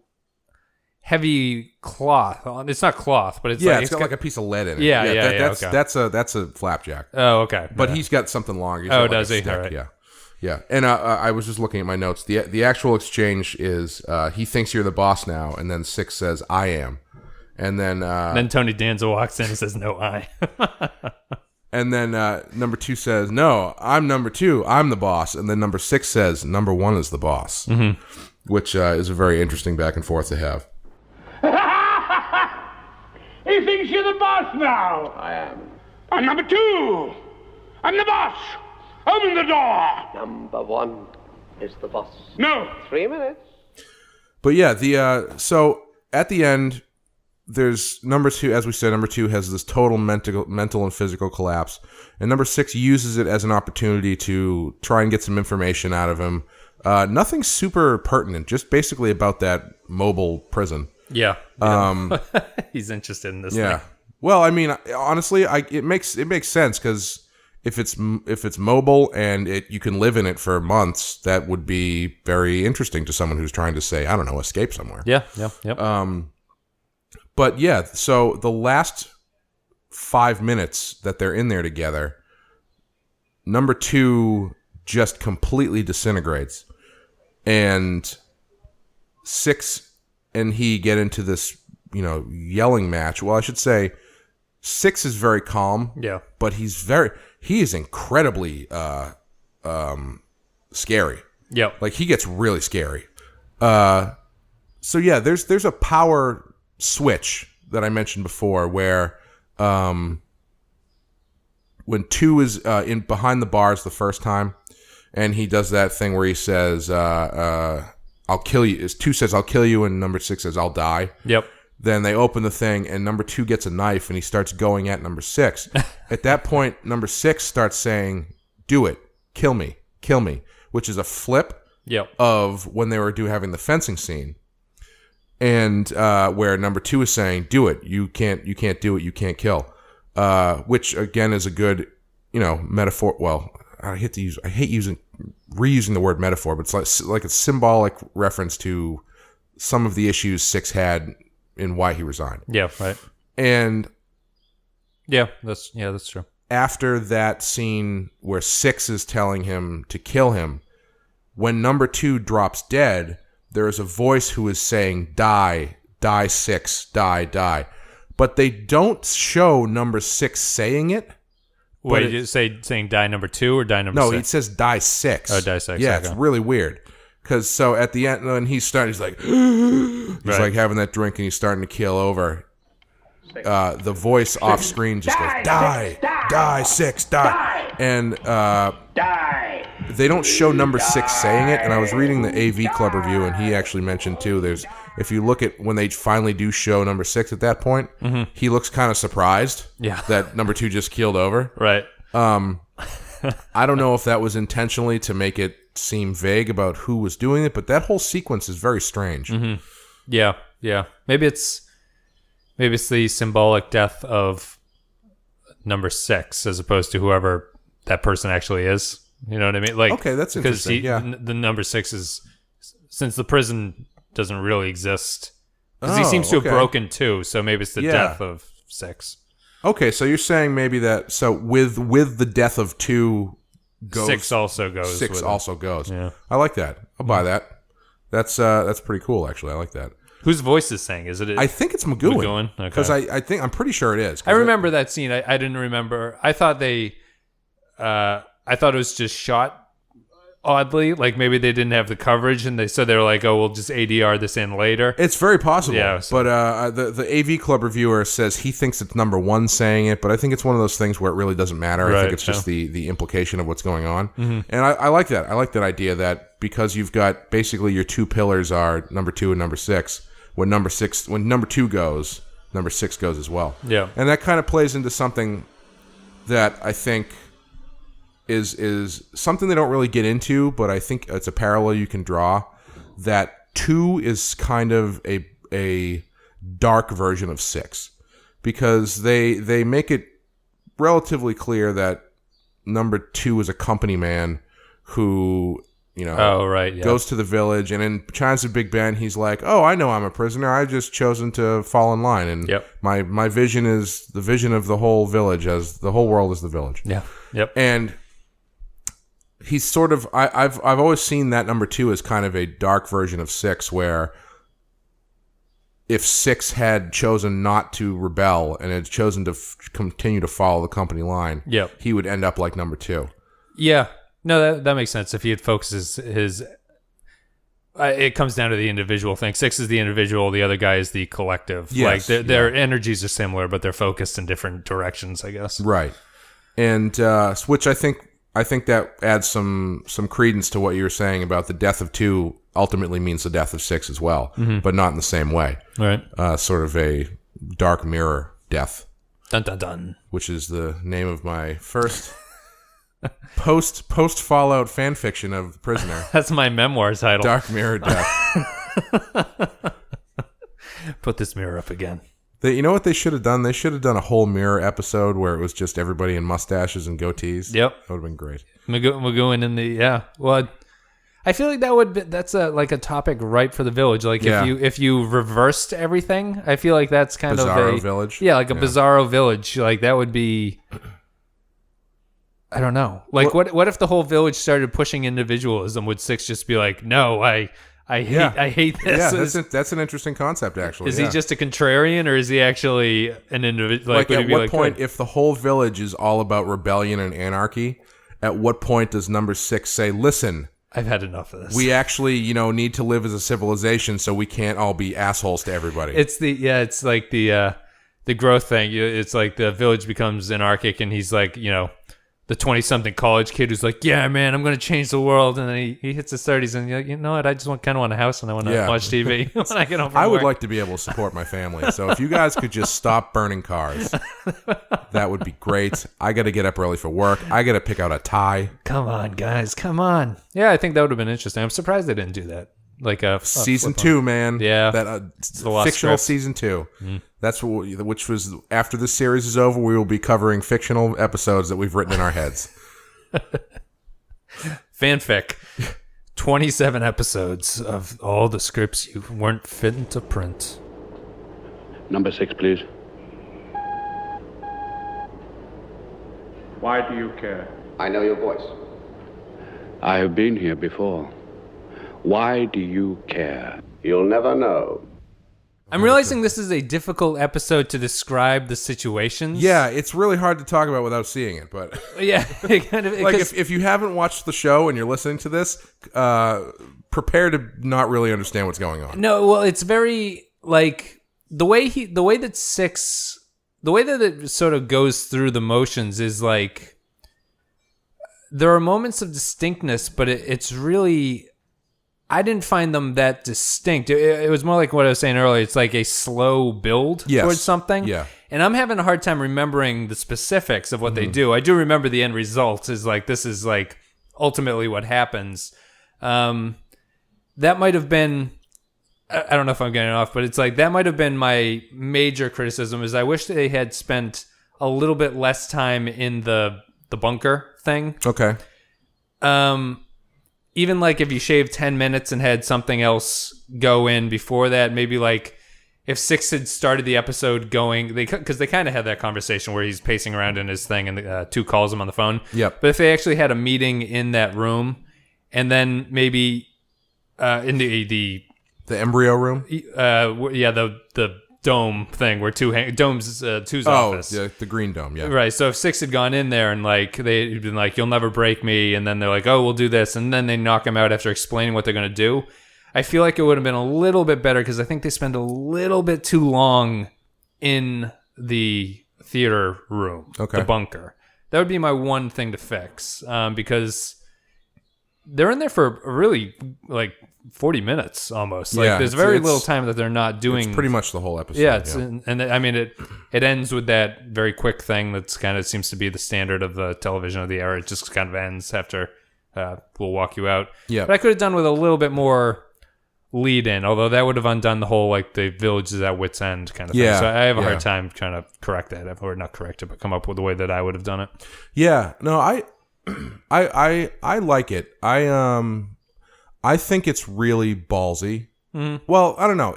heavy cloth. It's not cloth, but it's it's got like a piece of lead in it. Yeah. That's a flapjack. Oh, okay. But he's got something longer. Does he? All right. Yeah. And I was just looking at my notes. The actual exchange is he thinks you're the boss now, and then 6 says I am, and then Tony Danza walks in and says no I. And then number 2 says, no, I'm number 2. I'm the boss. And then number 6 says, number 1 is the boss. Which is a very interesting back and forth to have. He thinks you're the boss now. I am. I'm number 2. I'm the boss. Open the door. Number 1 is the boss. No. 3 minutes. But yeah, so at the end... There's number 2, as we said, number 2 has this total mental and physical collapse. And number 6 uses it as an opportunity to try and get some information out of him. Nothing super pertinent, just basically about that mobile prison. Yeah. He's interested in this thing. Well, I mean, honestly, it makes sense because if it's mobile and you can live in it for months, that would be very interesting to someone who's trying to say, I don't know, escape somewhere. Yeah. But yeah, so the last 5 minutes that they're in there together, number 2 just completely disintegrates. And 6 and he get into this, yelling match. Well, I should say 6 is very calm. Yeah. But he is incredibly scary. Yeah. Like, he gets really scary. So yeah, there's a power switch that I mentioned before where when 2 is in behind the bars the first time, and he does that thing where he says, I'll kill you. 2 says, I'll kill you, and number 6 says, I'll die. Yep. Then they open the thing, and number 2 gets a knife, and he starts going at number 6. At that point, number 6 starts saying, do it. Kill me. Kill me. Which is a flip of when they were having the fencing scene. And where number 2 is saying, do it. You can't do it. You can't kill. Which, again, is a good, metaphor. Well, I hate reusing the word metaphor, but it's like a symbolic reference to some of the issues 6 had in why he resigned. Yeah, right. And that's true. After that scene where 6 is telling him to kill him, when number 2 drops dead, there is a voice who is saying, die, 6, die. But they don't show number 6 saying it. Wait, you saying die number 2 or die number 6? No, it says die 6. Oh, die 6. Yeah, okay. It's really weird. Because so at the end, when he's like, he's like having that drink and he's starting to keel over. The voice off screen just goes, die, 6, die. And they don't show number 6 saying it. And I was reading the AV Club review, and he actually mentioned too, if you look at when they finally do show number 6 at that point, he looks kind of surprised that number 2 just keeled over. Right. I don't know if that was intentionally to make it seem vague about who was doing it, but that whole sequence is very strange. Mm-hmm. Yeah. Maybe it's the symbolic death of number 6 as opposed to whoever that person actually is. You know what I mean? Like, okay, that's interesting. The number 6 is, since the prison doesn't really exist, because he seems to have broken 2, so maybe it's the death of 6. Okay, so you're saying maybe that. So with the death of 2, 6 also goes. 6 also goes. Yeah, I like that. I'll buy that. That's pretty cool, actually. I like that. Whose voice is saying? Is it? I think it's McGoohan. Because okay. I'm pretty sure it is. I remember that scene. I didn't remember. I thought it was just shot oddly. Like maybe they didn't have the coverage, and they were like, "Oh, we'll just ADR this in later." It's very possible. Yeah. So. But the AV Club reviewer says he thinks it's number 1 saying it, but I think it's one of those things where it really doesn't matter. Right, I think it's just the implication of what's going on. Mm-hmm. And I like that. I like that idea that because you've got basically your 2 pillars are number 2 and number 6. When number 2 goes, number 6 goes as well. Yeah. And that kind of plays into something that I think is something they don't really get into, but I think it's a parallel you can draw, that 2 is kind of a dark version of 6, because they make it relatively clear that number 2 is a company man who goes to the village, and in China's of Big Ben, he's like, oh, I know I'm a prisoner. I've just chosen to fall in line, and my vision is the vision of the whole village, as the whole world is the village. Yeah. Yep. And he's sort of I've always seen that number 2 as kind of a dark version of 6, where if 6 had chosen not to rebel and had chosen to continue to follow the company line, he would end up like number 2. Yeah. No, that makes sense. If he had focused his it comes down to the individual thing. 6 is the individual, the other guy is the collective. Yes, like their energies are similar, but they're focused in different directions, I guess. Right. And which I think that adds some credence to what you were saying about the death of 2 ultimately means the death of 6 as well, but not in the same way. Right. Sort of a dark mirror death. Dun dun dun. Which is the name of my first post Fallout fan fiction of The Prisoner. That's my memoir title. Dark Mirror Death. Put this mirror up again. You know what they should have done? They should have done a whole mirror episode where it was just everybody in mustaches and goatees. Yep. That would have been great. McGoohan in the, yeah. Well, I feel like that's like a topic right for the village. Like if you reversed everything, I feel like that's kind Bizarro of a village. Yeah, like a bizarro village. Like that would be. I don't know. Like what if the whole village started pushing individualism? Would Six just be like, no, I hate this? Yeah, that's an interesting concept. Actually, is he just a contrarian, or is he actually an individual? Like at what point, if the whole village is all about rebellion and anarchy, at what point does number 6 say, "Listen, I've had enough of this. We actually, need to live as a civilization, so we can't all be assholes to everybody." It's like the growth thing. It's like the village becomes anarchic, and he's like, the 20-something college kid who's like, yeah, man, I'm going to change the world. And then he hits his 30s and you're like, you know what? I just kind of want a house and I want to watch TV when I get home from I would work. like to be able to support my family. So if you guys could just stop burning cars, that would be great. I got to get up early for work. I got to pick out a tie. Come on, guys. Come on. Yeah, I think that would have been interesting. I'm surprised they didn't do that. Like season 2, man. Yeah. That the fictional script. season 2. That's which was after this series is over. We will be covering fictional episodes that we've written in our heads. Fanfic. 27 episodes of all the scripts you weren't fitting to print. Number 6, please. Why do you care? I know your voice. I have been here before. Why do you care? You'll never know. I'm realizing this is a difficult episode to describe the situations. Yeah, it's really hard to talk about without seeing it, but yeah, it kind of like if you haven't watched the show and you're listening to this, prepare to not really understand what's going on. No, well, it's very like the way that it sort of goes through the motions is like there are moments of distinctness, but it's really. I didn't find them that distinct. It was more like what I was saying earlier. It's like a slow build towards something. Yeah. And I'm having a hard time remembering the specifics of what they do. I do remember the end result is like, this is like ultimately what happens. That might have been, I don't know if I'm getting it off, but it's like, that might have been my major criticism is I wish they had spent a little bit less time in the bunker thing. Okay. Even like if you shaved 10 minutes and had something else go in before that, maybe like if Six had started the episode going, because they kind of had that conversation where he's pacing around in his thing and 2 calls him on the phone. Yep. But if they actually had a meeting in that room and then maybe in the embryo room? The dome thing where Dome's Two's office. Oh, the green dome, yeah. Right, so if Six had gone in there and like they'd been like, you'll never break me, and then they're like, oh, we'll do this, and then they knock him out after explaining what they're going to do, I feel like it would have been a little bit better because I think they spend a little bit too long in the theater room, the bunker. That would be my one thing to fix because they're in there for really like 40 minutes almost. Like there's very little time that they're not doing. It's pretty much the whole episode. Yeah, and I mean it ends with that very quick thing that's kind of seems to be the standard of the television of the era. It just kind of ends after we'll walk you out. Yeah, but I could have done with a little bit more lead in, although that would have undone the whole like the village is at wit's end kind of thing. So I have a hard time trying to correct that, or not correct it, but come up with the way that I would have done it. Yeah, no, I like it. I think it's really ballsy. Mm-hmm. Well, I don't know.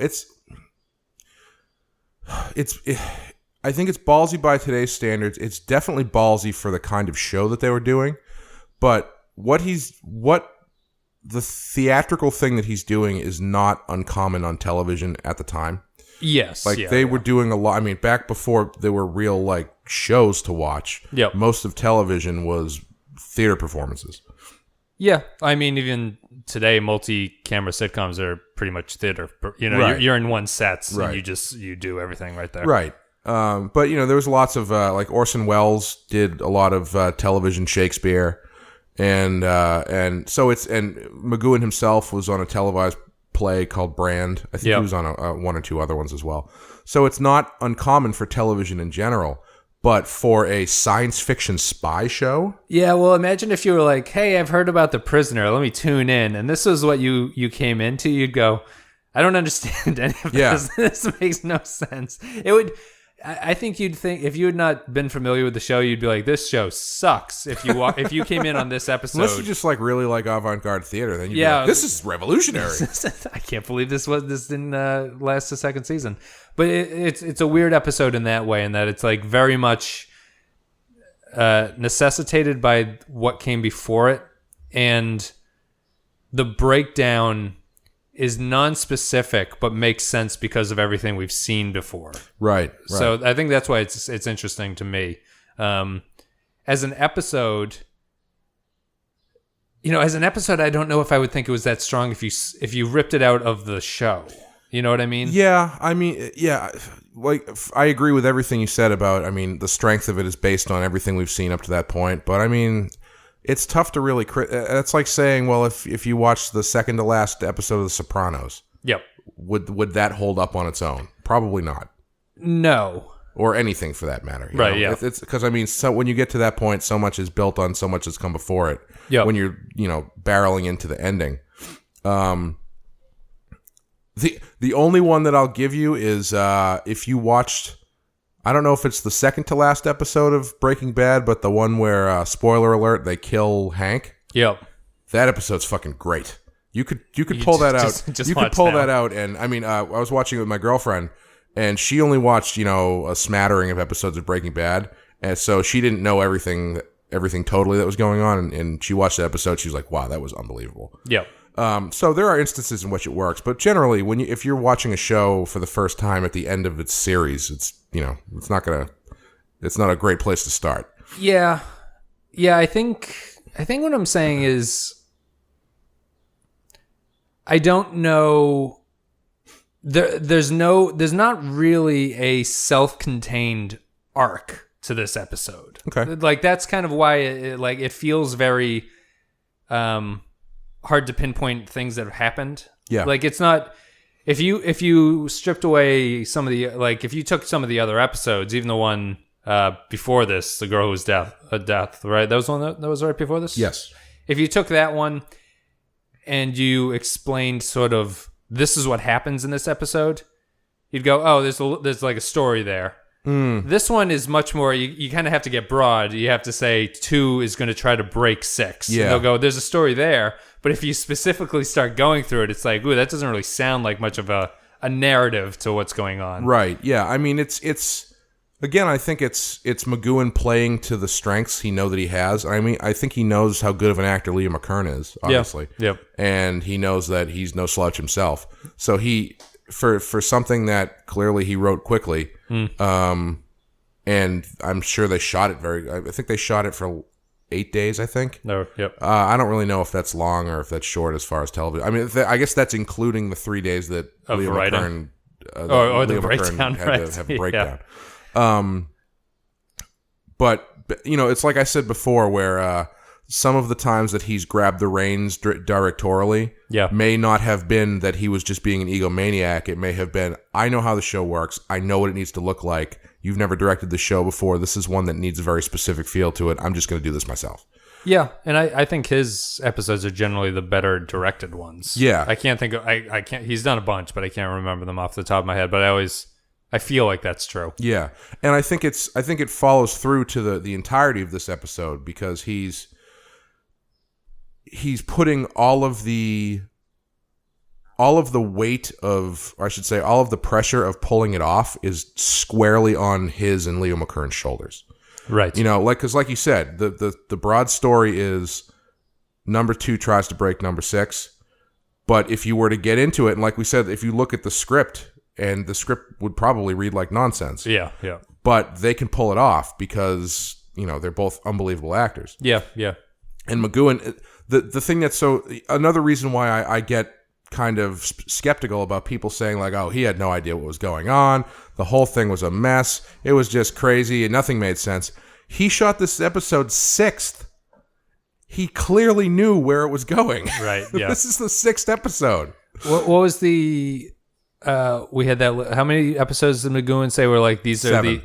I think it's ballsy by today's standards. It's definitely ballsy for the kind of show that they were doing. But what the theatrical thing that he's doing is not uncommon on television at the time. Yes. Like they were doing a lot. I mean, back before there were real like shows to watch. Yep. Most of television was theater performances. Yeah, I mean, even today, multi-camera sitcoms are pretty much theater. You know, you're in one set, and you do everything right there. Right. But there was lots of like Orson Welles did a lot of television Shakespeare, and McGoohan himself was on a televised play called Brand. I think he was on one or two other ones as well. So it's not uncommon for television in general. But for a science fiction spy show? Yeah, well, imagine if you were like, hey, I've heard about The Prisoner. Let me tune in. And this is what you came into. You'd go, I don't understand any of this. This makes no sense. It would. I think you'd think if you had not been familiar with the show, you'd be like, "This show sucks." If you came in on this episode, Unless you just like really like avant-garde theater, then you'd be like, this is revolutionary. I can't believe this didn't last the second season. But it's a weird episode in that way, in that it's like very much necessitated by what came before it, and the breakdown is non-specific but makes sense because of everything we've seen before. Right. So I think that's why it's interesting to me. As an episode, I don't know if I would think it was that strong if you ripped it out of the show. You know what I mean? Yeah, I mean, yeah, like I agree with everything you said about, I mean, the strength of it is based on everything we've seen up to that point, but I mean, it's tough to really it's like saying, well, if you watch the second to last episode of The Sopranos, yep, would that hold up on its own? Probably not. No. Or anything for that matter. Right, yeah. It's because, I mean, so when you get to that point, so much is built on so much that's come before it. Yep. When you're, barreling into the ending. The only one that I'll give you is if you watched, I don't know if it's the second to last episode of Breaking Bad, but the one where, spoiler alert, they kill Hank. Yep. That episode's fucking great. You could pull that out. You could pull that out, and I mean, I was watching it with my girlfriend, and she only watched, a smattering of episodes of Breaking Bad, and so she didn't know everything totally that was going on, and she watched the episode. She was like, "Wow, that was unbelievable." Yep. So there are instances in which it works, but generally, if you're watching a show for the first time at the end of its series, it's not a great place to start. Yeah. I think what I'm saying is, I don't know. There's not really a self-contained arc to this episode. Okay. Like that's kind of why it feels very hard to pinpoint things that have happened. Yeah. Like it's not, if you stripped away some of the, like if you took some of the other episodes, even the one before this, the girl who was death, right? That was one that was right before this? Yes. If you took that one and you explained sort of, this is what happens in this episode, you'd go, oh, there's like a story there. This one is much more, you kind of have to get broad. You have to say 2 is going to try to break 6. Yeah. And they'll go, there's a story there. But if you specifically start going through it, it's like, ooh, that doesn't really sound like much of a narrative to what's going on. Right. Yeah. I mean, it's again, I think it's McGoohan playing to the strengths that he has. I mean, I think he knows how good of an actor Liam McKern is, obviously. Yep. And he knows that he's no slouch himself. So he, for something that clearly he wrote quickly, and I'm sure they shot it I think they shot it for 8 days, I think. No, yep. I don't really know if that's long or if that's short as far as television. I mean, I guess that's including the 3 days that Liam McKern, or the breakdown, had right? to have a breakdown. Yeah. But it's like I said before, where some of the times that he's grabbed the reins directorially may not have been that he was just being an egomaniac. It may have been, I know how the show works. I know what it needs to look like. You've never directed the show before. This is one that needs a very specific feel to it. I'm just going to do this myself. Yeah, and I think his episodes are generally the better directed ones. Yeah. I can't think of, I can't, he's done a bunch, but I can't remember them off the top of my head, but I feel like that's true. Yeah. And I think it follows through to the entirety of this episode, because he's putting all of the weight of, or I should say, all of the pressure of pulling it off is squarely on his and Leo McKern's shoulders. Right. Because like you said, the broad story is number 2 tries to break number 6. But if you were to get into it, and like we said, if you look at the script, and the script would probably read like nonsense. Yeah. But they can pull it off because, they're both unbelievable actors. Yeah. And McGoohan, the thing that's another reason why I get kind of skeptical about people saying like, oh, he had no idea what was going on. The whole thing was a mess. It was just crazy and nothing made sense. He shot this episode 6th. He clearly knew where it was going. Right, yeah. This is the 6th episode. What was the, we had that, how many episodes did McGoohan say were like, these are 7.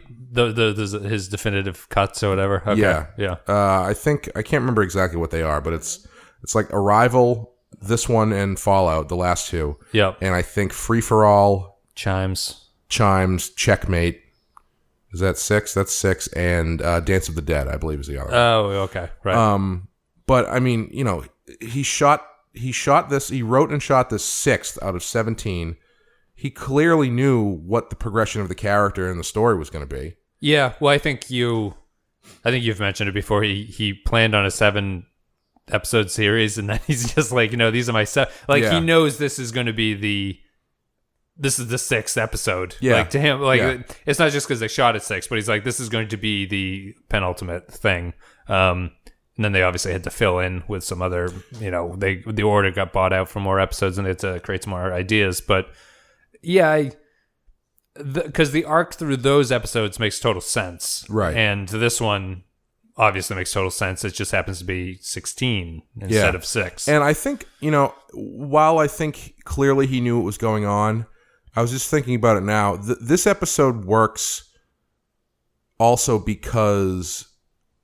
his definitive cuts or whatever? Okay. Yeah. I can't remember exactly what they are, but it's like Arrival, this one, and Fallout, the last 2. Yep. And I think Free for All, Chimes, Checkmate, Is that 6? That's 6. And Dance of the Dead, I believe, is the other one. Oh, okay. Right. But, I mean, you know, he wrote and shot this 6th out of 17. He clearly knew what the progression of the character and the story was going to be. Yeah, well, I think you've mentioned it before. He planned on a 7-episode series, and then he's just like, you know, these are my 7. Like, he knows this is going to be this is the 6th episode. Yeah. Like, to him, it's not just because they shot at 6, but he's like, this is going to be the penultimate thing. And then they obviously had to fill in with some other, you know, the order got bought out for more episodes, and they had to create some more ideas. But yeah, because the arc through those episodes makes total sense. Right. And this one obviously makes total sense. It just happens to be 16 instead of 6. And I think, you know, while I think clearly he knew what was going on, I was just thinking about it now. This episode works also because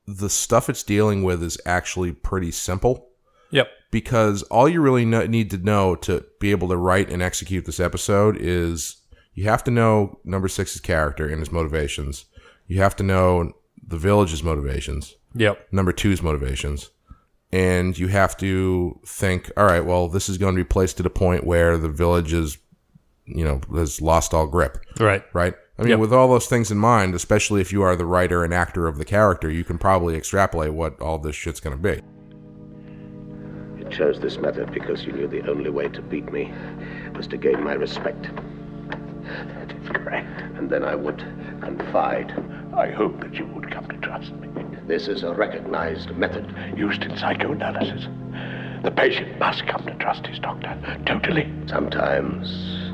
the stuff it's dealing with is actually pretty simple. Yep. Because all you really need to know to be able to write and execute this episode is you have to know number 6's character and his motivations. You have to know the village's motivations. Yep. Number 2's motivations. And you have to think, all right, well, this is going to be placed to the point where the village is, you know, has lost all grip. Right. Right? I mean, with all those things in mind, especially if you are the writer and actor of the character, you can probably extrapolate what all this shit's going to be. You chose this method because you knew the only way to beat me was to gain my respect. That is correct. And then I would confide. I hope that you would come to trust me. This is a recognized method. Used in psychoanalysis. The patient must come to trust his doctor. Totally. Sometimes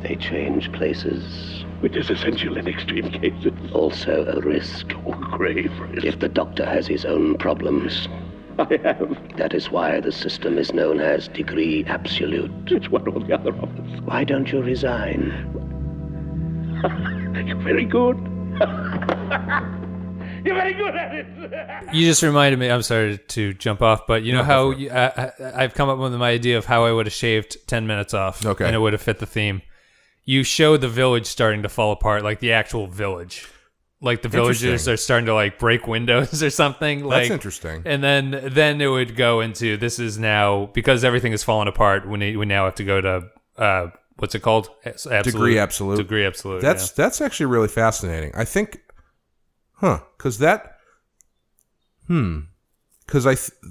they change places. Which is essential in extreme cases. Also a risk. Oh, grave risk. If the doctor has his own problems. I have. That is why the system is known as degree absolute. It's one or the other of us. Why don't you resign? You're very good. You're very good at it. You just reminded me, I'm sorry to jump off, but you know how I've come up with my idea of how I would have shaved 10 minutes off. Okay. And it would have fit the theme. You show the village starting to fall apart, like the actual village. Like the villagers are starting to like break windows or something. Like, That's interesting. And then it would go into, this is now, because everything is falling apart, we now have to go to, what's it called? Degree absolute. Degree absolute. That's actually really fascinating. I think, because the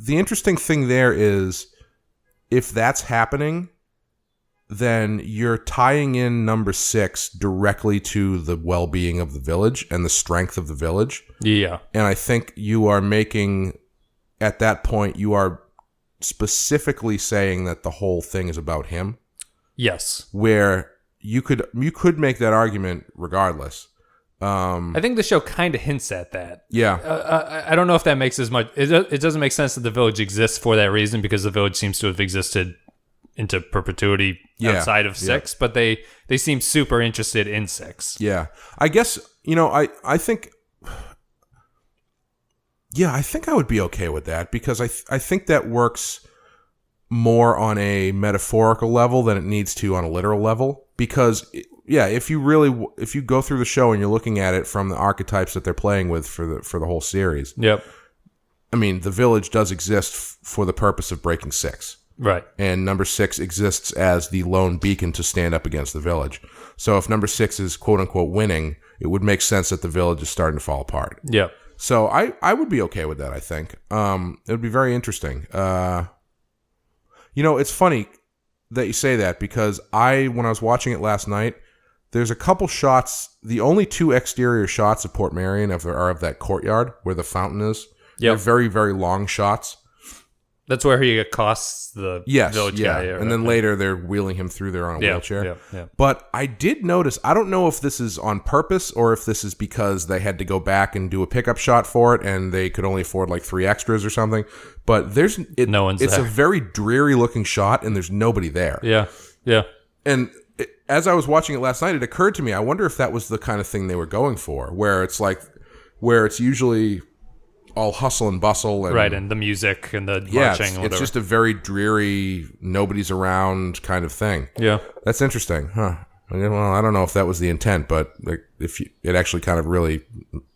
interesting thing there is, if that's happening, then you're tying in number 6 directly to the well-being of the village and the strength of the village. Yeah. And I think you are making, at that point, you are specifically saying that the whole thing is about him. Yes. Where you could make that argument regardless. I think the show kind of hints at that. Yeah. I don't know if that makes as much... It doesn't make sense that the village exists for that reason, because the village seems to have existed into perpetuity outside of 6, but they seem super interested in 6. Yeah. I guess, you know, I think... Yeah, I think I would be okay with that, because I think that works more on a metaphorical level than it needs to on a literal level. Because, yeah, if you go through the show and you're looking at it from the archetypes that they're playing with for the whole series, yep. I mean, the village does exist for the purpose of breaking 6. Right. And number 6 exists as the lone beacon to stand up against the village. So if number 6 is quote unquote winning, it would make sense that the village is starting to fall apart. Yep. So I would be okay with that, I think. It would be very interesting. You know, it's funny that you say that, because when I was watching it last night, there's a couple shots, the only 2 exterior shots of Port Marion are of that courtyard where the fountain is. Yep. They're very, very long shots. That's where he accosts the village guy. And then later they're wheeling him through there on a wheelchair. Yeah. But I did notice, I don't know if this is on purpose or if this is because they had to go back and do a pickup shot for it and they could only afford like 3 extras or something. But no one's it's there. a very dreary looking shot and there's nobody there. Yeah. And as I was watching it last night, it occurred to me, I wonder if that was the kind of thing they were going for, where it's usually all hustle and bustle, and right, and the music and the marching. It's just a very dreary, nobody's around kind of thing. Yeah, that's interesting, huh? Well, I don't know if that was the intent, but it actually kind of really,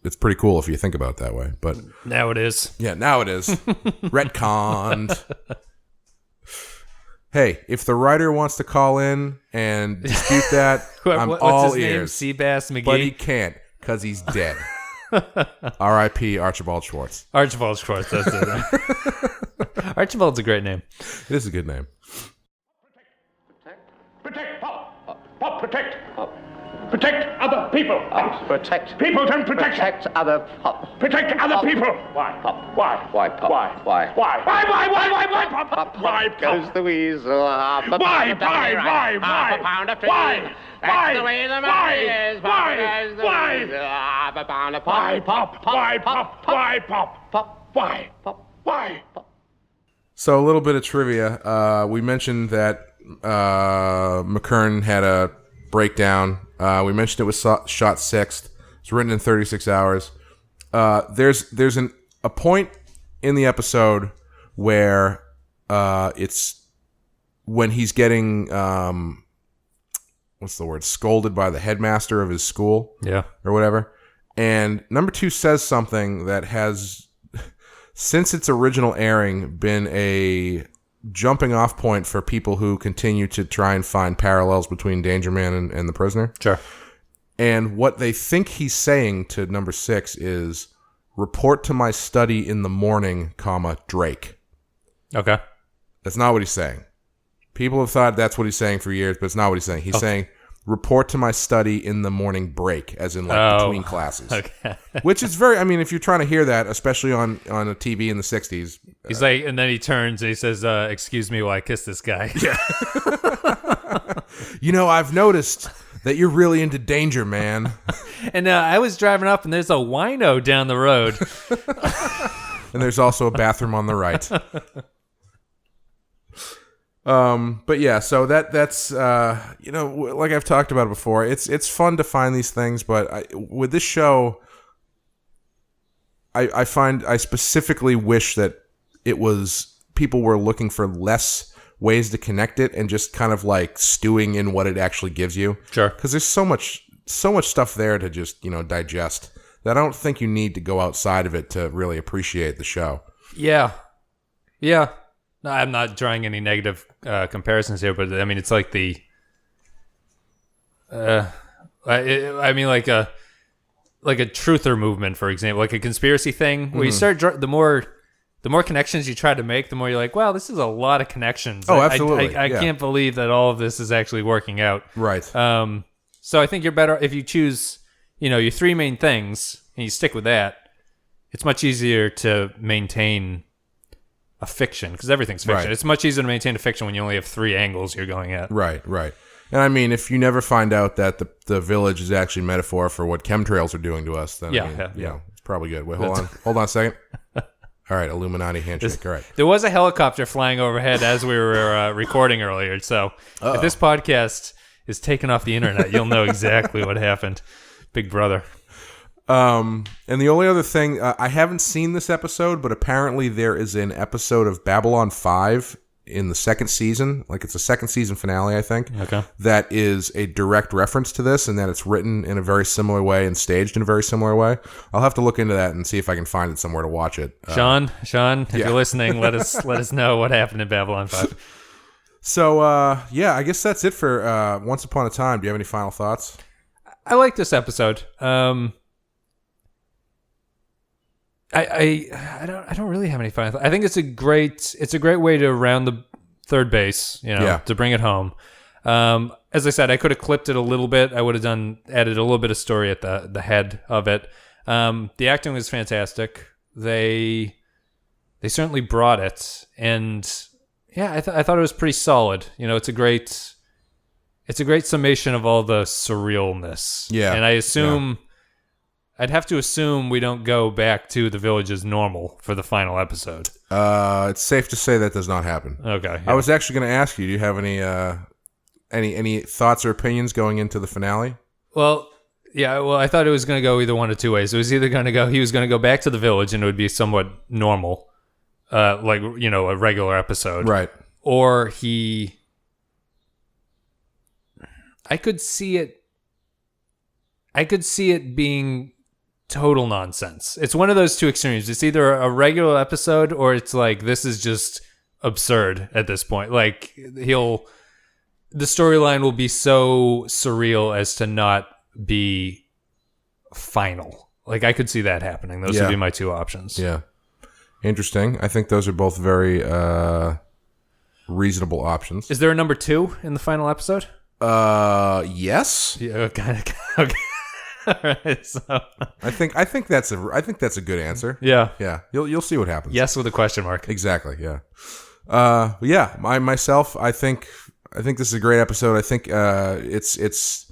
it's pretty cool if you think about it that way. But now it is. Yeah, now it is. Retconned. Hey, if the writer wants to call in and dispute that, I'm what's all his ears. name? Seabass McGee? But he can't, because he's dead. R.I.P. Archibald Schwartz. Archibald Schwartz, that's it. Archibald's a great name. It is a good name. Protect, Pop, protect. Protect other people. Protect. People don't protect. Protect other Pop. Protect other people. Why, Pop? Why? Why, Pop? Why? Why? Why, Pop? Pop, Why, Pop goes Pop? the weasel. Why? That's the way the money is. Why? Why, Pop? Why, Pop? Why, Pop? Pop. Why? Why? So a little bit of trivia. We mentioned that McKern had a breakdown. We mentioned it was shot sixth. It's written in 36 hours. There's a point in the episode where it's when he's getting what's the word, scolded by the headmaster of his school, or whatever. And number 2 says something that has, since its original airing, been a jumping off point for people who continue to try and find parallels between Danger Man and the prisoner. Sure. And what they think he's saying to number 6 is, report to my study in the morning, Drake. Okay. That's not what he's saying. People have thought that's what he's saying for years, but it's not what he's saying. He's saying, report to my study in the morning break, as in between classes. Okay. Which is very, I mean, if you're trying to hear that, especially on a TV in the 60s. He's like, and then he turns and he says, excuse me while I kiss this guy. Yeah. I've noticed that you're really into Danger Man. And I was driving up and there's a wino down the road. And there's also a bathroom on the right. But yeah, so that's like I've talked about it before, it's fun to find these things, but with this show, I find I specifically wish that it was people were looking for less ways to connect it and just kind of like stewing in what it actually gives you. Sure. Because there's so much stuff there to just digest that I don't think you need to go outside of it to really appreciate the show. Yeah. No, I'm not drawing any negative comparisons here, but I mean, it's like the, I mean, like a truther movement, for example, like a conspiracy thing, where you start the more connections you try to make, the more you're like, wow, this is a lot of connections. Oh, absolutely. I can't believe that all of this is actually working out. Right. So I think you're better if you choose, your 3 main things and you stick with that. It's much easier to maintain a fiction, because everything's fiction. Right. It's much easier to maintain a fiction when you only have 3 angles you're going at. Right. And I mean, if you never find out that the village is actually metaphor for what chemtrails are doing to us, then it's probably good. Wait, hold on a second. All right, Illuminati handshake. All right. There was a helicopter flying overhead as we were recording earlier, so if this podcast is taken off the internet, you'll know exactly what happened. Big brother. And the only other thing, I haven't seen this episode, but apparently there is an episode of Babylon 5 in the 2nd season. Like, it's a 2nd season finale, I think. Okay. That is a direct reference to this, and that it's written in a very similar way and staged in a very similar way. I'll have to look into that and see if I can find it somewhere to watch it. Sean, if you're listening, let us know what happened in Babylon 5. So, I guess that's it for Once Upon a Time. Do you have any final thoughts? I like this episode. I don't really have any final thoughts. I think it's a great way to round the third base, to bring it home. As I said, I could have clipped it a little bit. I would have added a little bit of story at the head of it. The acting was fantastic. They certainly brought it, and I thought it was pretty solid. It's a great summation of all the surrealness. Yeah, and I'd have to assume we don't go back to the village as normal for the final episode. It's safe to say that does not happen. Okay. Yeah. I was actually going to ask you, do you have any thoughts or opinions going into the finale? Well, I thought it was going to go either one of 2 ways. It was either he was going to go back to the village and it would be somewhat normal, a regular episode. Right. Or I could see it being total nonsense. It's one of those two extremes. It's either a regular episode or it's like, this is just absurd at this point. Like, the storyline will be so surreal as to not be final. Like, I could see that happening. Those would be my two options. Yeah. Interesting. I think those are both very reasonable options. Is there a number 2 in the final episode? Yes. Yeah, okay. All right. So I think that's a good answer. yeah. Yeah. You'll see what happens. Yes with a question mark. Exactly. Yeah. Myself, I think this is a great episode. I think it's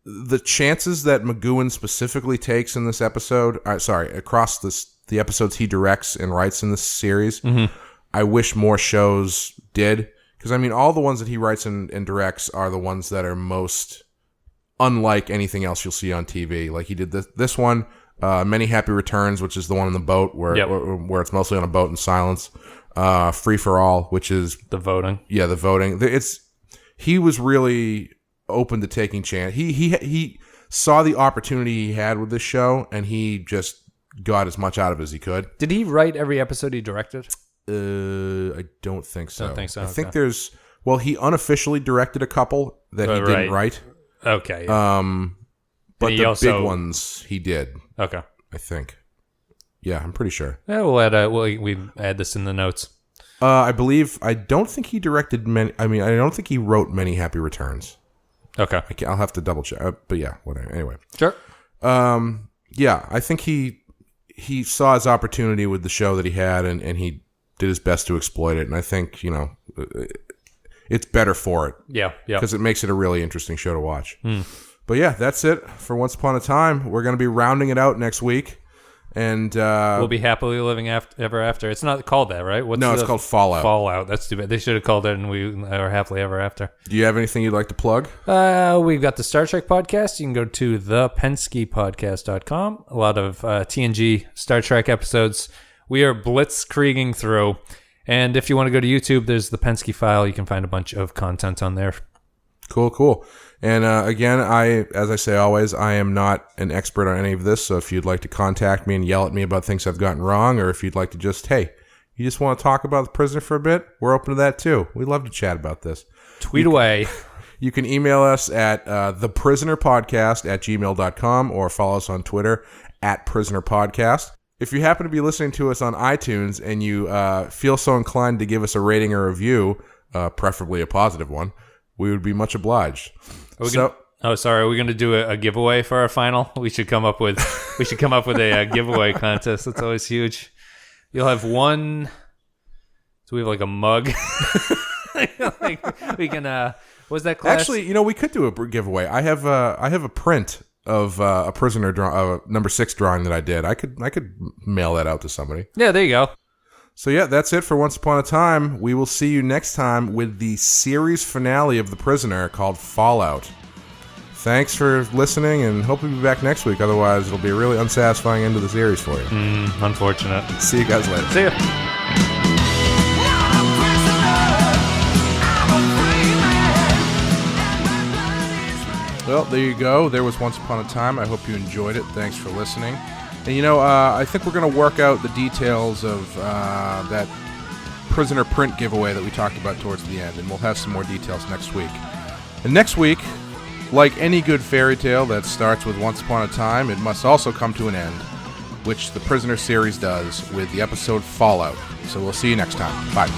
the chances that McGoohan specifically takes in this episode. Across the episodes he directs and writes in this series. Mm-hmm. I wish more shows did, because I mean, all the ones that he writes and directs are the ones that are most unlike anything else you'll see on TV. Like, he did this one, Many Happy Returns, which is the one on the boat where it's mostly on a boat in silence. Free for All, which is the voting. Yeah, the voting. He was really open to taking chance. He saw the opportunity he had with this show, and he just got as much out of it as he could. Did he write every episode he directed? I don't think so. I think there's... Well, he unofficially directed a couple that he didn't write. Okay. But the big ones he did. Okay. I think. Yeah, I'm pretty sure. Yeah, we'll add. We add this in the notes. I don't think he directed many. I mean, I don't think he wrote Many Happy Returns. Okay. I'll have to double check. But yeah, whatever. Anyway. Sure. Yeah, I think he saw his opportunity with the show that he had, and he did his best to exploit it. And I think, it's better for it. Yeah. Because it makes it a really interesting show to watch. But yeah, that's it for Once Upon a Time. We're going to be rounding it out next week. And we'll be happily living ever after. It's not called that, right? It's called Fallout. Fallout. That's too bad. They should have called it, and we are happily ever after. Do you have anything you'd like to plug? We've got the Star Trek podcast. You can go to thepenskypodcast.com. A lot of TNG Star Trek episodes. We are blitzkrieging through. And if you want to go to YouTube, there's the Pensky File. You can find a bunch of content on there. Cool. And again, as I say always, I am not an expert on any of this. So if you'd like to contact me and yell at me about things I've gotten wrong, or if you'd like to you just want to talk about The Prisoner for a bit, we're open to that too. We'd love to chat about this. Tweet away. You can email us at theprisonerpodcast@gmail.com or follow us on Twitter @prisonerpodcast. If you happen to be listening to us on iTunes and you feel so inclined to give us a rating or review, preferably a positive one, we would be much obliged. Are we going to do a giveaway for our final? We should come up with a giveaway contest. That's always huge. You'll have one. So we have like a mug. We can. What's that class? Actually, we could do a giveaway. I have a print of a prisoner number 6 drawing that I did. I could mail that out to somebody. Yeah, there you go. So yeah, that's it for Once Upon a Time. We will see you next time with the series finale of The Prisoner called Fallout. Thanks for listening, and hope you'll be back next week. Otherwise, it'll be a really unsatisfying end of the series for you. Unfortunate. See you guys later. See ya. Well, there you go. There was Once Upon a Time. I hope you enjoyed it. Thanks for listening. And I think we're going to work out the details of that prisoner print giveaway that we talked about towards the end, and we'll have some more details next week. And next week, like any good fairy tale that starts with Once Upon a Time, it must also come to an end, which the Prisoner series does with the episode Fallout. So we'll see you next time. Bye.